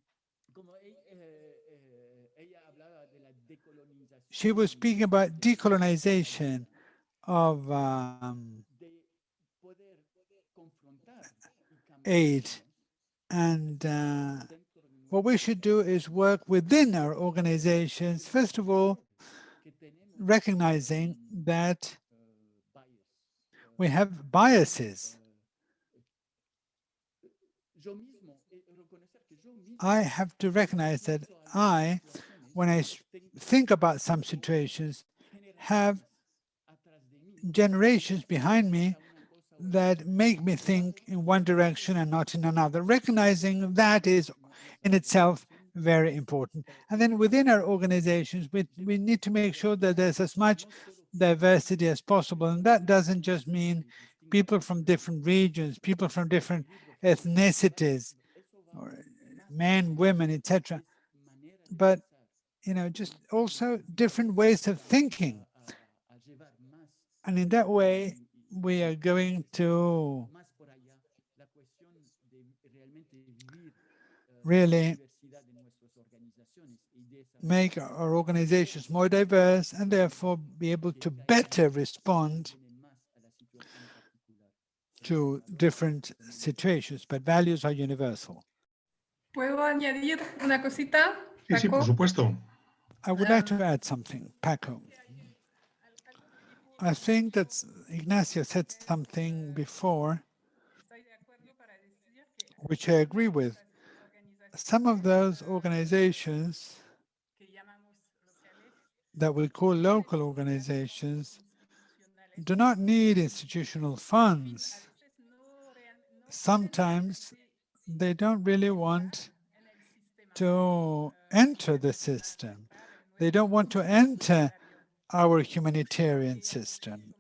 she was speaking about decolonization of aid. And what we should do is work within our organizations, first of all, recognizing that we have biases. I have to recognize that when I think about some situations, have generations behind me that make me think in one direction and not in another. Recognizing that is in itself very important. And then within our organizations, we need to make sure that there's as much diversity as possible. And that doesn't just mean people from different regions, people from different ethnicities, or men, women, etc. But just also different ways of thinking. And in that way, we are going to really make our organizations more diverse and therefore be able to better respond to different situations, but values are universal. ¿Puedo añadir una cosita, Sí, sí, por Paco? supuesto. I would like to add something, Paco. I think that Ignacio said something before, which I agree with. Some of those organizations that we call local organizations do not need institutional funds. Sometimes they don't really want to enter the system. They don't want to enter our humanitarian system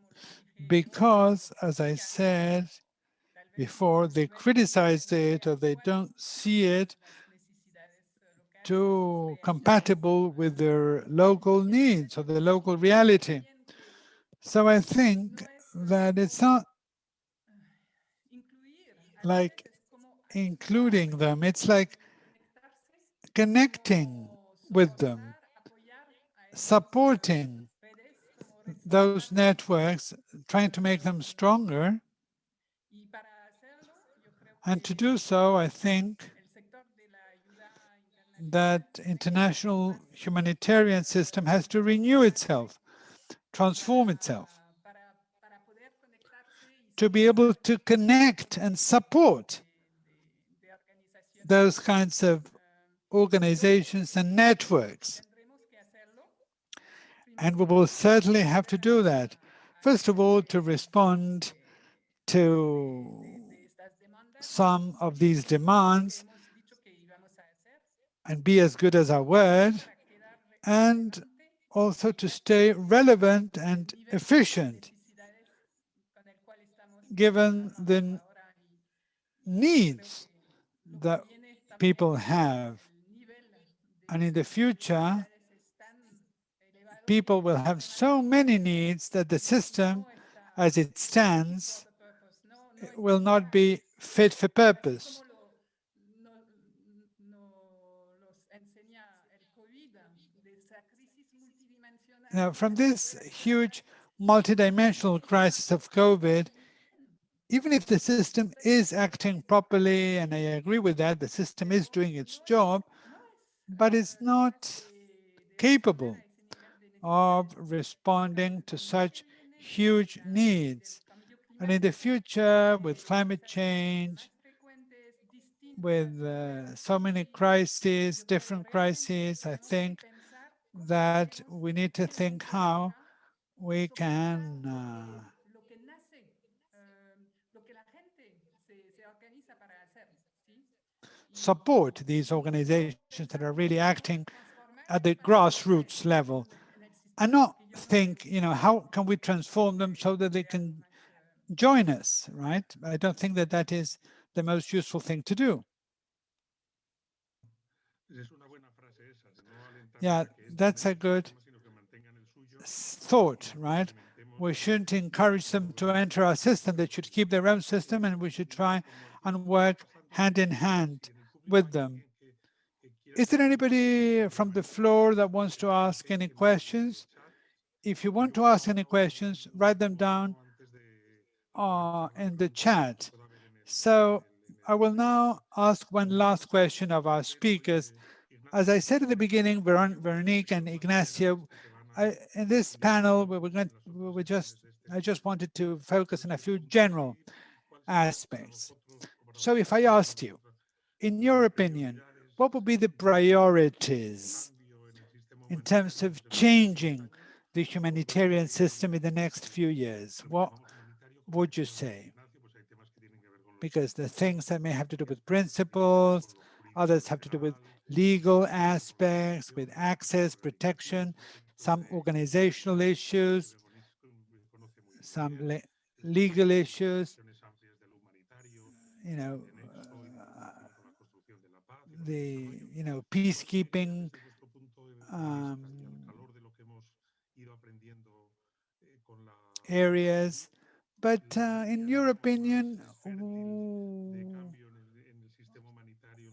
because, as I said before, they criticize it or they don't see it too compatible with their local needs or the local reality. So I think that it's not like including them, it's like connecting with them, supporting those networks, trying to make them stronger. And to do so, I think that international humanitarian system has to renew itself, transform itself, to be able to connect and support those kinds of organizations and networks. And we will certainly have to do that. First of all, to respond to some of these demands and be as good as our word, and also to stay relevant and efficient given the needs that people have. And in the future, people will have so many needs that the system, as it stands, will not be fit for purpose. Now, from this huge multidimensional crisis of COVID, even if the system is acting properly, and I agree with that, the system is doing its job, but it's not capable of responding to such huge needs. And in the future, with climate change, with so many crises, different crises, I think that we need to think how we can support these organizations that are really acting at the grassroots level and not think, how can we transform them so that they can join us, right? I don't think that that is the most useful thing to do. Yeah, that's a good thought, right? We shouldn't encourage them to enter our system. They should keep their own system, and we should try and work hand in hand with them. Is there anybody from the floor that wants to ask any questions? If you want to ask any questions, write them down in the chat. So I will now ask one last question of our speakers. As I said at the beginning, Véronique and Ignacio, in this panel, I just wanted to focus on a few general aspects. So if I asked you, in your opinion, what would be the priorities in terms of changing the humanitarian system in the next few years? What would you say? Because the things that may have to do with principles, others have to do with legal aspects, with access, protection, some organizational issues, some legal issues, peacekeeping, areas. But in your opinion, in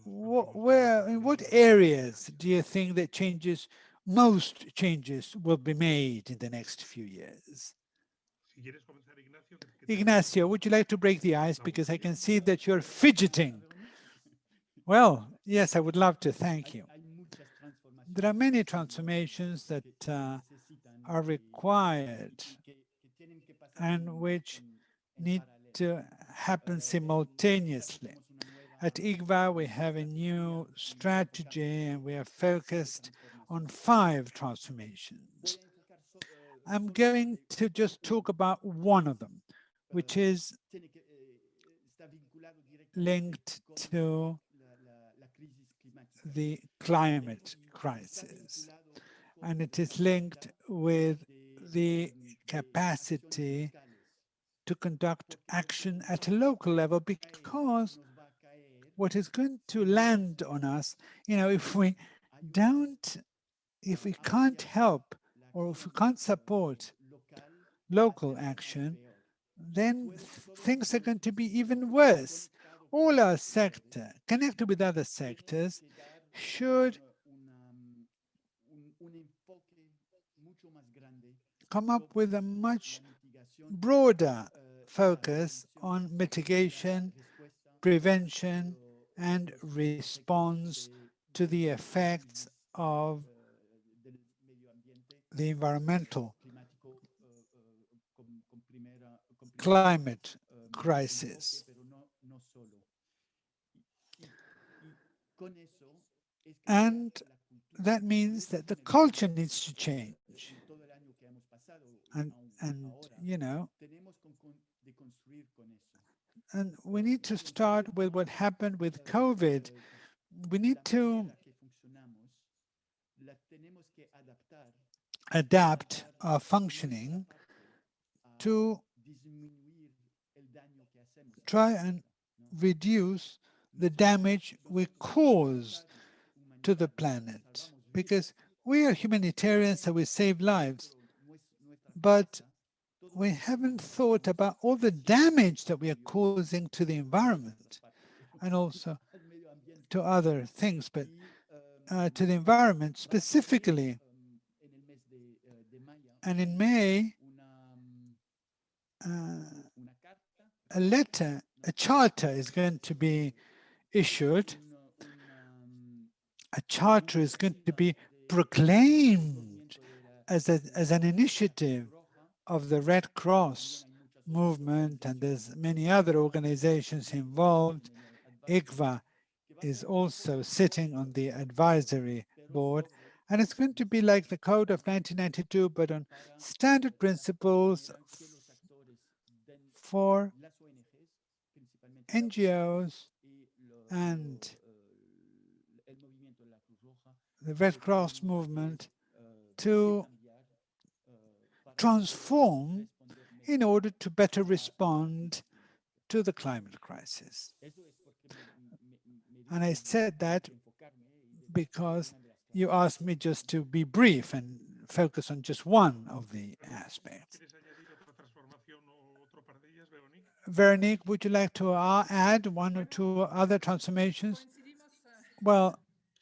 what areas do you think that most changes will be made in the next few years? Ignacio, would you like to break the ice? Because I can see that you're fidgeting. Well, yes, I would love to. Thank you. There are many transformations that are required and which need to happen simultaneously. At ICVA, we have a new strategy and we are focused on 5 transformations. I'm going to just talk about one of them, which is linked to the climate crisis. And it is linked with the capacity to conduct action at a local level, because what is going to land on us, if we can't help or if we can't support local action, then things are going to be even worse. All our sector, connected with other sectors, should come up with a much broader focus on mitigation, prevention, and response to the effects of the environmental climate crisis. And that means that the culture needs to change. And we need to start with what happened with COVID. We need to adapt our functioning to try and reduce the damage we cause to the planet, because we are humanitarians, so we save lives, but we haven't thought about all the damage that we are causing to the environment and also to other things, but to the environment specifically. And in May, a charter is going to be issued. A charter is going to be proclaimed as an initiative of the Red Cross movement, and there's many other organizations involved. ICVA is also sitting on the advisory board, and it's going to be like the Code of 1992, but on standard principles for NGOs and the Red Cross movement to transform in order to better respond to the climate crisis. And I said that because you asked me just to be brief and focus on just one of the aspects. Véronique, would you like to add one or two other transformations? Well,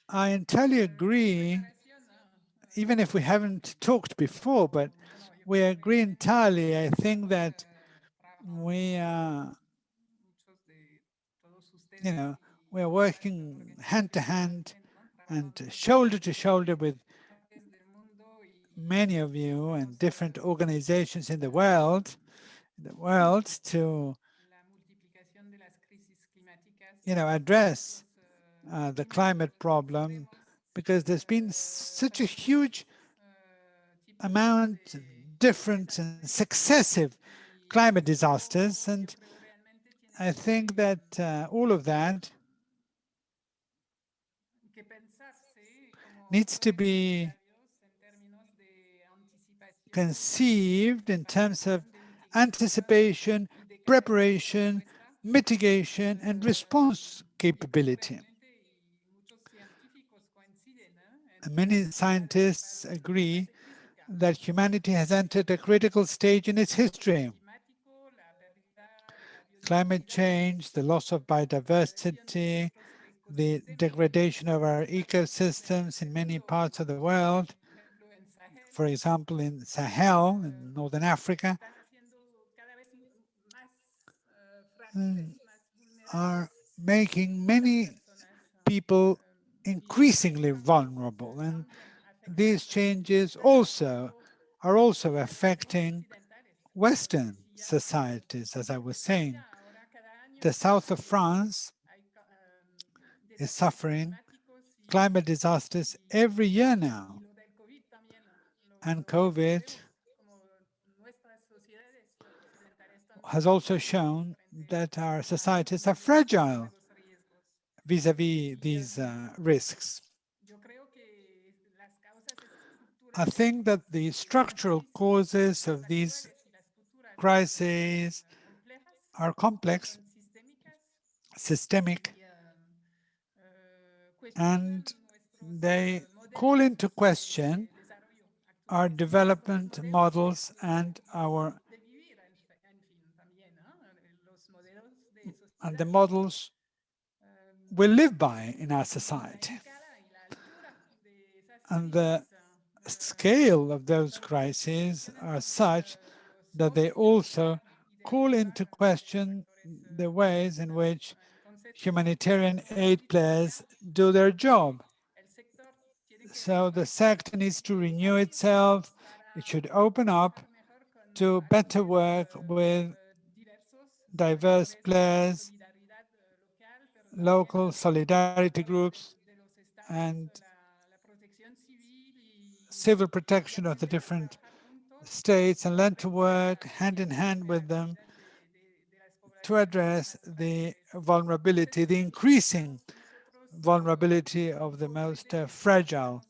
I entirely agree, even if we haven't talked before, but we agree entirely. I think that we are, we're working hand to hand and shoulder to shoulder with many of you and different organizations in the world to address the climate problem, because there's been such a huge amount, different and successive climate disasters, and I think that all of that needs to be conceived in terms of anticipation, preparation, mitigation, and response capability. And many scientists agree that humanity has entered a critical stage in its history. Climate change, the loss of biodiversity, the degradation of our ecosystems in many parts of the world, for example, in Sahel, in Northern Africa, are making many people increasingly vulnerable. And these changes are also affecting Western societies, as I was saying. The south of France is suffering climate disasters every year now. And COVID has also shown that our societies are fragile vis-a-vis these risks. I think that the structural causes of these crises are complex, systemic, and they call into question our development models and the models we live by in our society. And the scale of those crises are such that they also call into question the ways in which humanitarian aid players do their job. So the sector needs to renew itself. It should open up to better work with diverse players, local solidarity groups, and civil protection of the different states, and learn to work hand in hand with them to address the vulnerability, the increasing vulnerability of the most fragile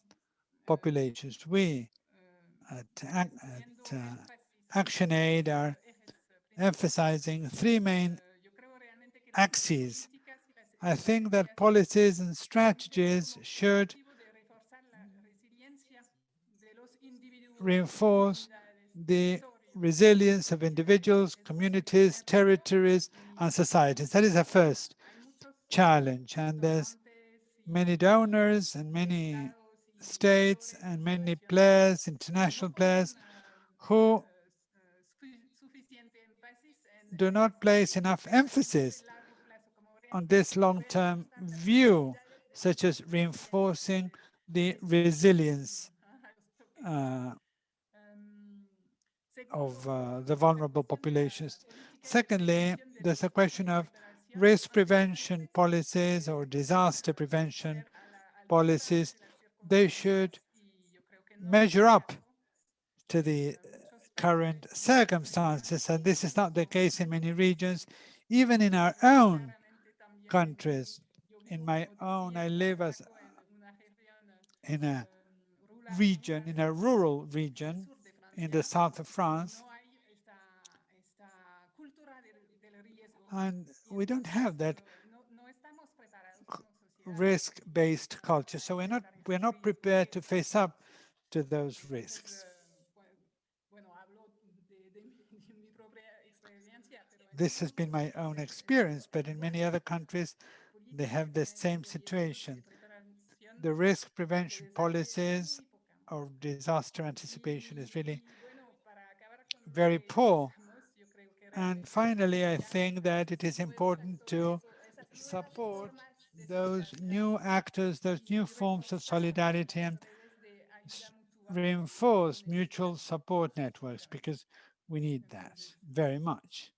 populations. We at ActionAid are emphasizing three main axes. I think that policies and strategies should reinforce the resilience of individuals, communities, territories, and societies. That is the first challenge. And there's many donors and many states and many players, international players, who do not place enough emphasis on this long-term view, such as reinforcing the resilience of the vulnerable populations. Secondly, there's a question of risk prevention policies or disaster prevention policies. They should measure up to the current circumstances, and this is not the case in many regions, even in our own countries. In my own, I live as in a region, in a rural region in the south of France, and we don't have that risk-based culture. So we're not prepared to face up to those risks. This has been my own experience, but in many other countries, they have the same situation. The risk prevention policies or disaster anticipation is really very poor. And finally, I think that it is important to support those new actors, those new forms of solidarity, and reinforce mutual support networks, because we need that very much.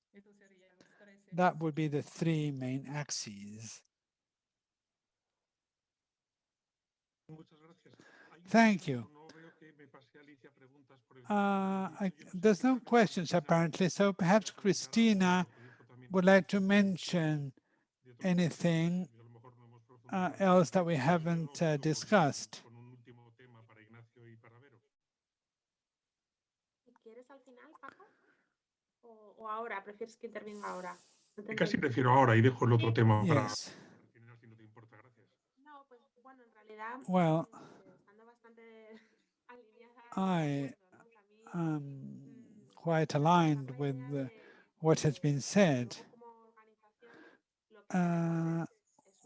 That would be the three main axes. Thank you. There's no questions apparently, so perhaps Cristina would like to mention anything else that we haven't discussed. ¿O ahora? ¿Prefieres que intervenga ahora? Casi prefiero ahora y dejo el otro tema para Yes. al final, si no te importa. Gracias. No, pues bueno, en realidad, Well, estando bastante alineada, I ¿no? También, am quite aligned with what has been said. como organización, lo que queremos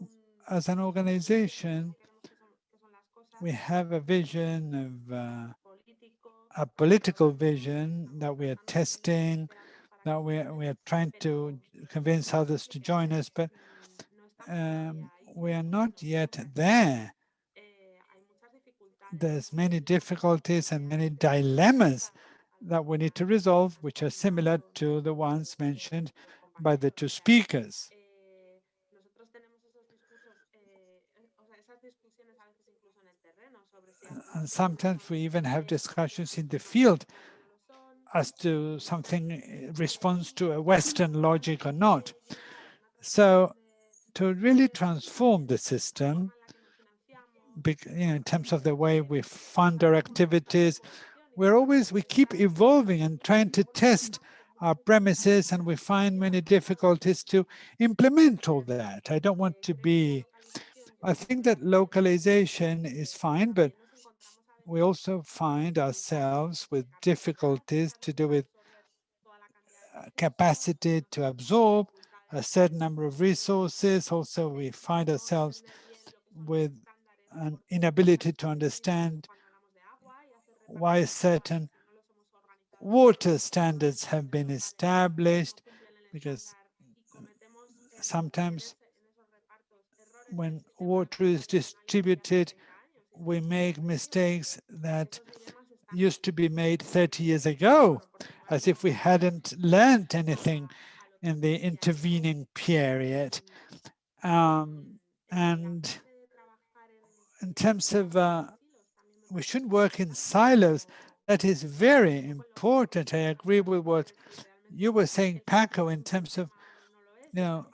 es As an organization, que son las cosas we have a vision of político, a political vision that we are testing, that we are trying to convince others to join us, but we are not yet there. hay muchas dificultades. There's many difficulties and many dilemmas that we need to resolve, which are similar to the ones mentioned by the two speakers. Nosotros tenemos esos discursos, o sea, esas discusiones a veces incluso en el terreno sobre si And sometimes we even have discussions in the field as to something responds to a Western logic or not. So to really transform the system, in terms of the way we fund our activities, we keep evolving and trying to test our premises, and we find many difficulties to implement all that. I don't want to be, I think that localization is fine, but we also find ourselves with difficulties to do with capacity to absorb a certain number of resources. Also, we find ourselves with an inability to understand why certain water standards have been established, because sometimes when water is distributed, we make mistakes that used to be made 30 years ago, as if we hadn't learned anything in the intervening period. And in terms of, we shouldn't work in silos. That is very important. I agree with what you were saying, Paco, in terms of,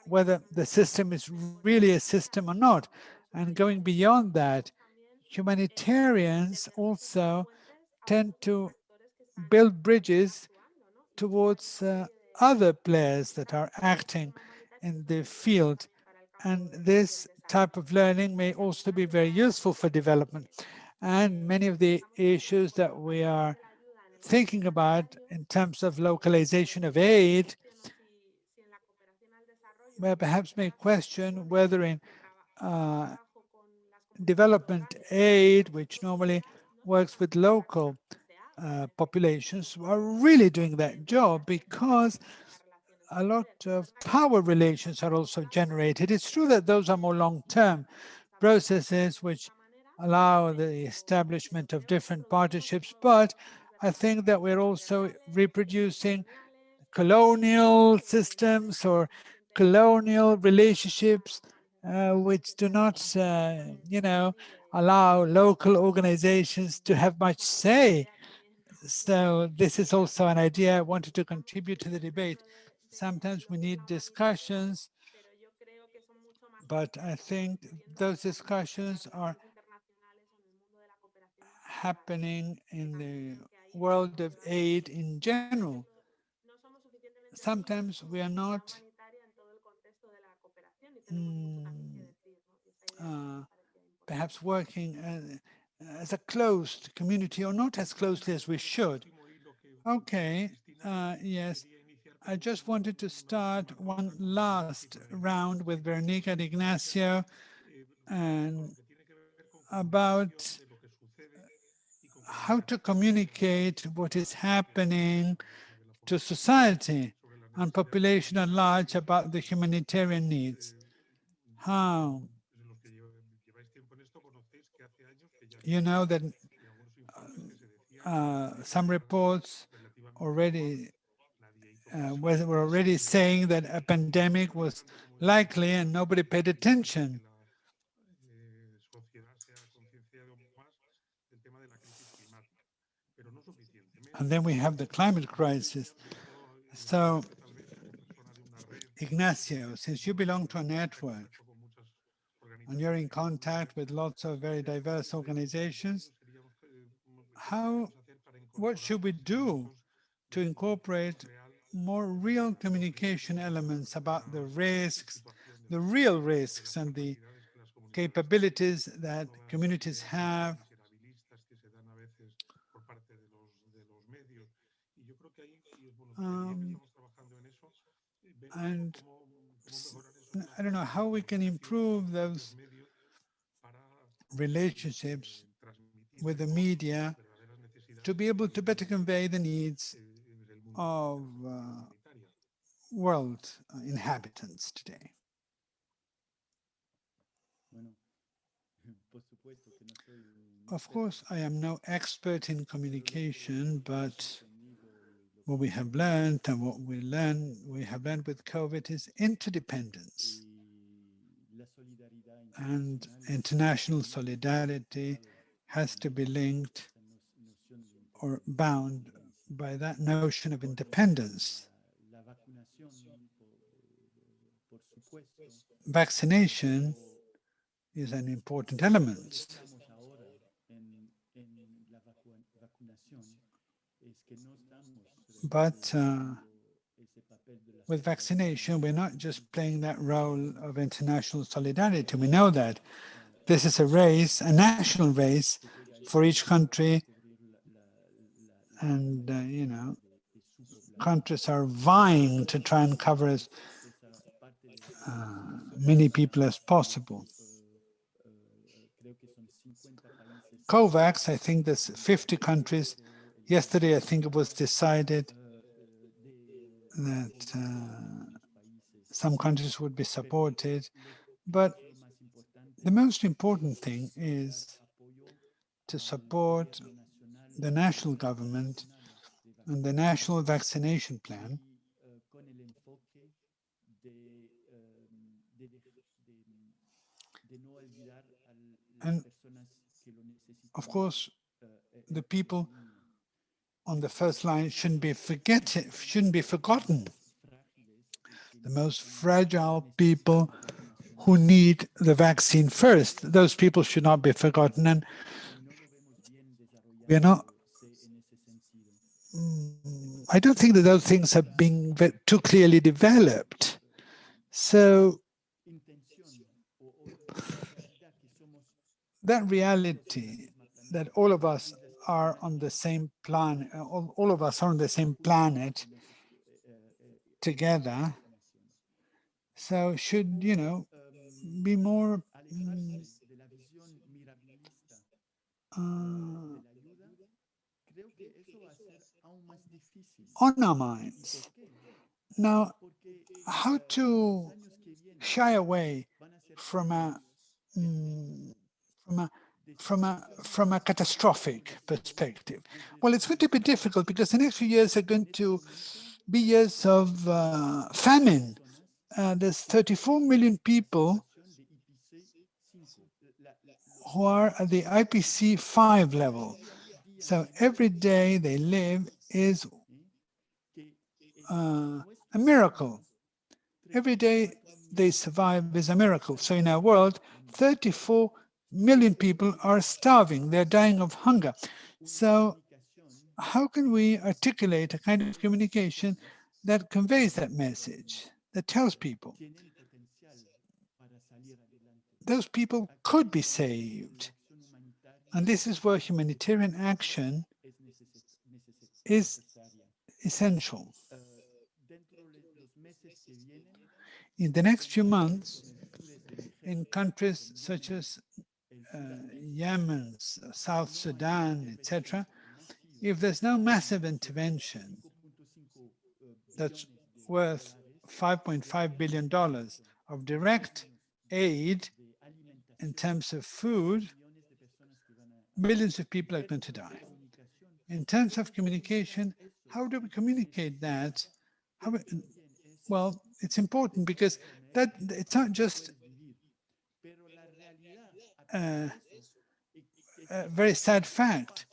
whether the system is really a system or not. And going beyond that, humanitarians also tend to build bridges towards other players that are acting in the field. And this type of learning may also be very useful for development. And many of the issues that we are thinking about in terms of localization of aid, well, perhaps may question whether in development aid, which normally works with local populations, are really doing that job, because a lot of power relations are also generated. It's true that those are more long-term processes which allow the establishment of different partnerships, but I think that we're also reproducing colonial systems or colonial relationships which do not, allow local organizations to have much say. So this is also an idea I wanted to contribute to the debate. Sometimes we need discussions, but I think those discussions are happening in the world of aid in general. no somos suficientemente Sometimes we are not humanitaria en todo el contexto de la cooperación y tenemos mucho también que decir, ¿no? Y esa idea me parecía importante. perhaps working as a closed community or not as closely as we should. Okay, yes. I just wanted to start one last round with Véronique and Ignacio and about how to communicate what is happening to society and population at large about the humanitarian needs. How? You know that some reports already were already saying that a pandemic was likely and nobody paid attention. And then we have the climate crisis. So, Ignacio, since you belong to a network and you're in contact with lots of very diverse organizations, what should we do to incorporate more real communication elements about the risks, the real risks and the capabilities that communities have? And I don't know how we can improve those relationships with the media to be able to better convey the needs of world inhabitants today. Of course, I am no expert in communication, but what we have learned and what we have learned with COVID is interdependence. And international solidarity has to be linked or bound by that notion of independence. Vaccination is an important element. But with vaccination, we're not just playing that role of international solidarity. We know that this is a race, a national race for each country. And, you know, countries are vying to try and cover as many people as possible. COVAX, I think there's 50 countries. Yesterday, I think it was decided that some countries would be supported. But the most important thing is to support the national government and the national vaccination plan, and of course the people on the first line shouldn't be forgotten. The most fragile people who need the vaccine first, those people should not be forgotten. And we're not, I don't think that those things have been too clearly developed. So that reality that all of us are on the same planet, all of us are on the same planet together, so should, you know, be more on our minds. Now, how to shy away from a catastrophic perspective? Well, it's going to be difficult because the next few years are going to be years of famine. There's 34 million people who are at the IPC 5 level. So every day they live is a miracle. Every day they survive is a miracle. So in our world, 34 million people are starving, they're dying of hunger. So how can we articulate a kind of communication that conveys that message, that tells people those people could be saved? And this is where humanitarian action is essential. In the next few months, in countries such as Yemen, South Sudan, etc., if there's no massive intervention that's worth $5.5 billion of direct aid in terms of food, millions of people are going to die. In terms of communication, how do we communicate that? Well, it's important because that it's not just a very sad fact,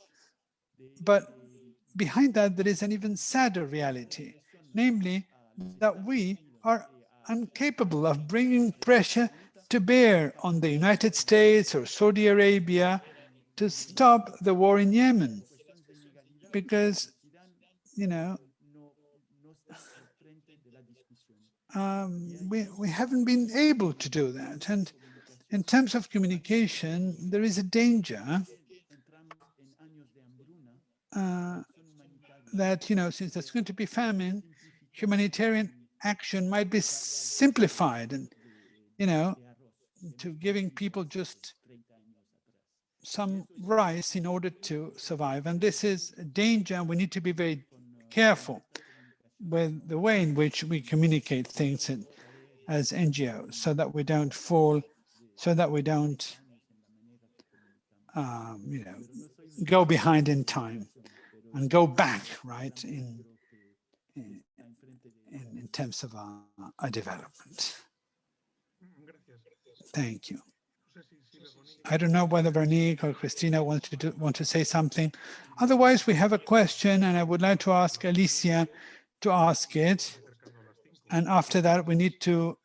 but behind that there is an even sadder reality, namely that we are incapable of bringing pressure to bear on the United States or Saudi Arabia to stop the war in Yemen, because, you know, we haven't been able to do that. And in terms of communication, there is a danger that, you know, since there's going to be famine, humanitarian action might be simplified and, you know, to giving people just some rice in order to survive. And this is a danger, and we need to be very careful with the way in which we communicate things as NGOs, so that we don't fall, so that we don't, you know, go behind in time and go back, right, in terms of our development. Thank you. I don't know whether Véronique or Cristina want to say something. Otherwise, we have a question, and I would like to ask Alicia to ask it. And after that, we need to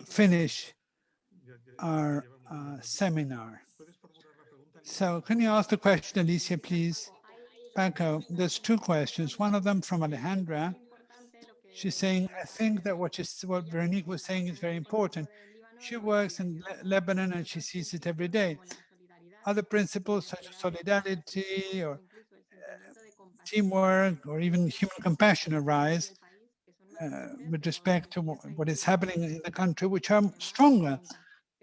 finish our seminar. So can you ask the question, Alicia, please? Paco, there's two questions. One of them from Alejandra. She's saying, I think that what Véronique was saying is very important. She works in Lebanon and she sees it every day. Other principles such as solidarity or teamwork or even human compassion arise with respect to what is happening in the country, which are stronger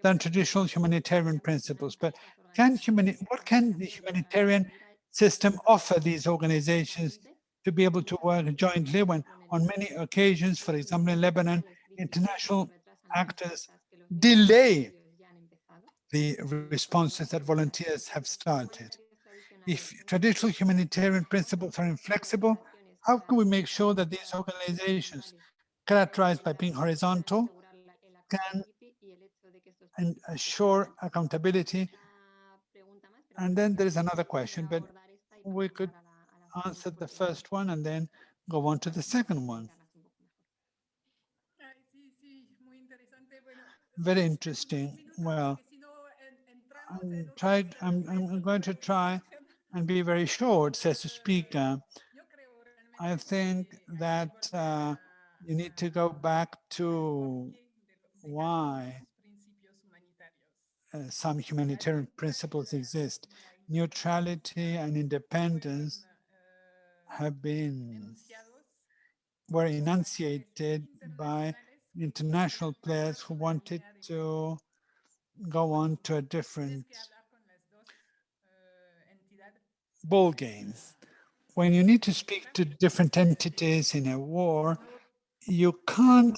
than traditional humanitarian principles. But what can the humanitarian system offer these organizations to be able to work jointly when on many occasions, for example, in Lebanon, international actors delay the responses that volunteers have started? If traditional humanitarian principles are inflexible, how can we make sure that these organizations, characterized by being horizontal, can assure accountability? And then there is another question, but we could answer the first one and then go on to the second one. Very interesting. Well, I'm going to try and be very short, says the speaker. I think that you need to go back to why some humanitarian principles exist. Neutrality and independence were enunciated by international players who wanted to go on to a different ball game. When you need to speak to different entities in a war, you can't,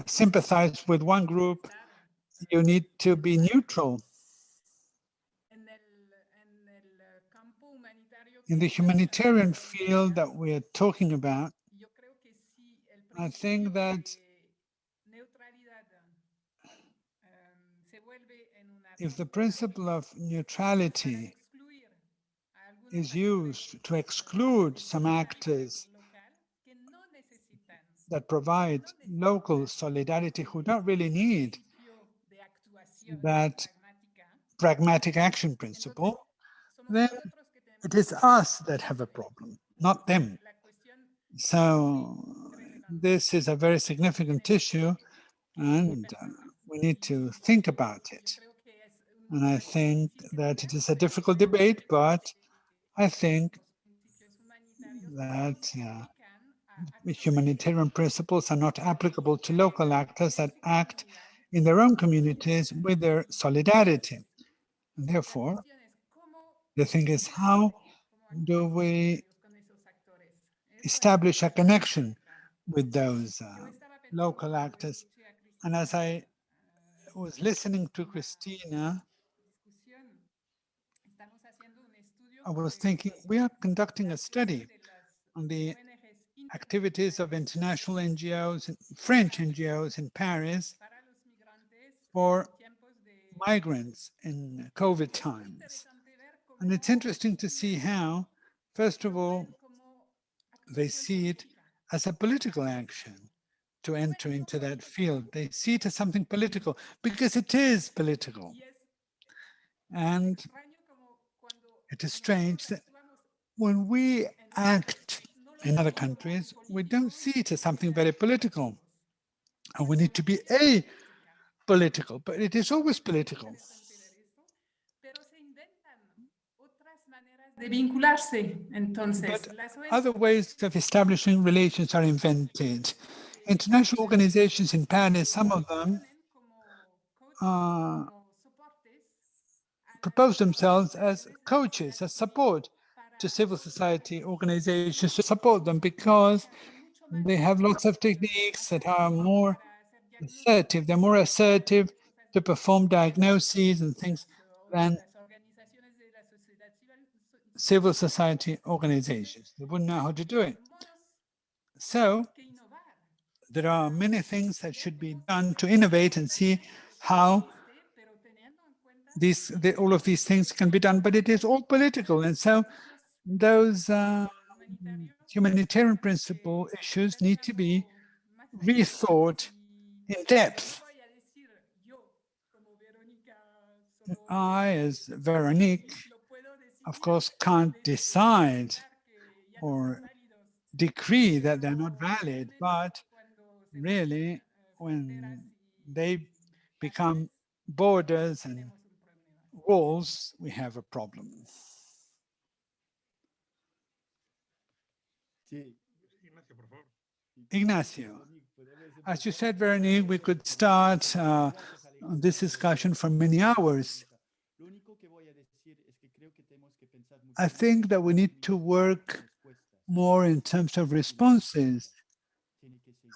sympathize with one group. You need to be neutral. In the humanitarian field that we are talking about, I think that if the principle of neutrality is used to exclude some actors that provide local solidarity who don't really need that pragmatic action principle, then it is us that have a problem, not them. So this is a very significant issue, and we need to think about it. And I think that it is a difficult debate, but I think that humanitarian principles are not applicable to local actors that act in their own communities with their solidarity. And therefore, the thing is, how do we establish a connection with those local actors? And as I was listening to Cristina, I was thinking, we are conducting a study on the activities of international NGOs, French NGOs in Paris for migrants in COVID times. And it's interesting to see how, first of all, they see it as a political action to enter into that field. They see it as something political because it is political. And it is strange that when we act in other countries, we don't see it as something very political. And we need to be apolitical, but it is always political. De vincularse, entonces, But las ONG other ways of establishing relations are invented. International organizations in Paris, some of them propose themselves as coaches, as support to civil society organizations to support them because they have lots of techniques that are more assertive. They're more assertive to perform diagnoses and things than civil society organizations. They wouldn't know how to do it. So there are many things that should be done to innovate and see how all of these things can be done, but it is all political. And so those humanitarian principle issues need to be rethought in depth. I, as Véronique, of course, can't decide or decree that they're not valid, but really, when they become borders and walls, we have a problem. Ignacio, as you said, Véronique, we could start this discussion for many hours. I think that we need to work more in terms of responses,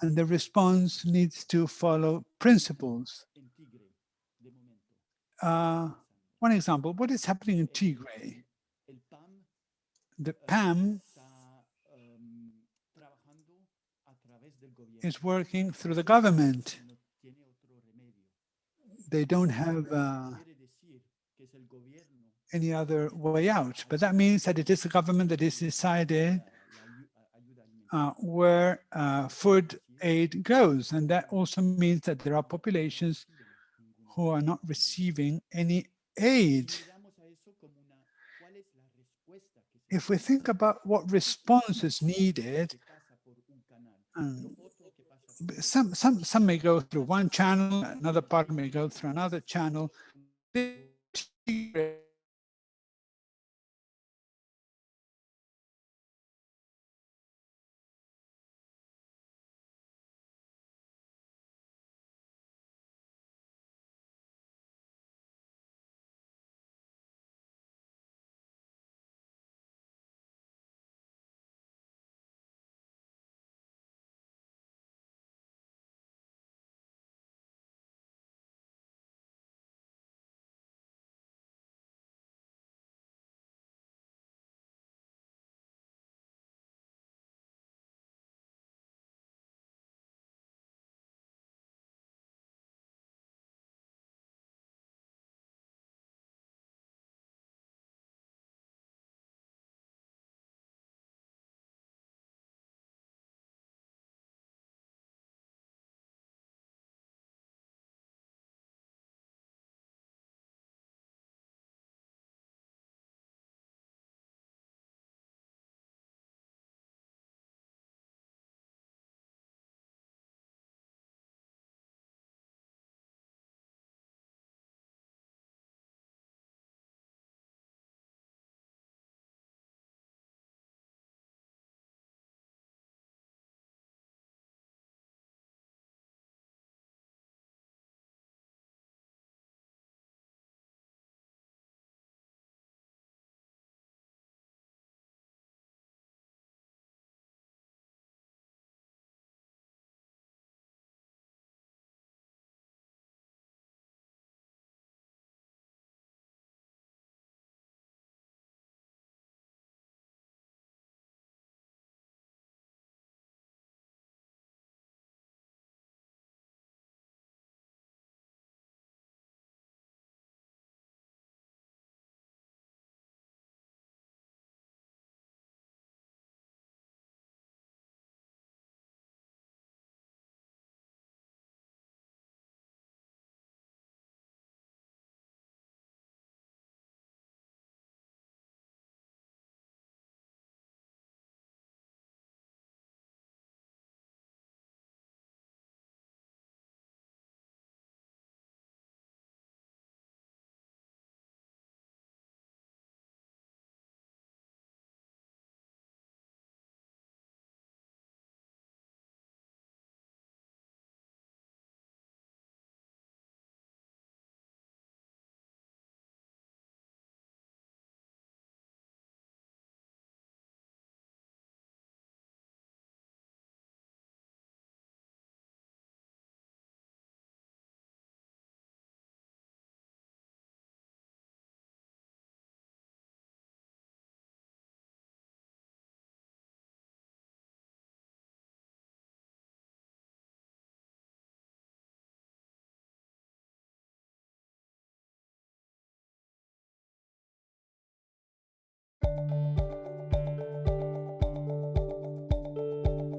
and the response needs to follow principles. One example, what is happening in Tigray? The PAM is working through the government. They don't have any other way out, but that means that it is the government that is decided where food aid goes. And that also means that there are populations who are not receiving any aid. If we think about what response is needed, some may go through one channel, another part may go through another channel.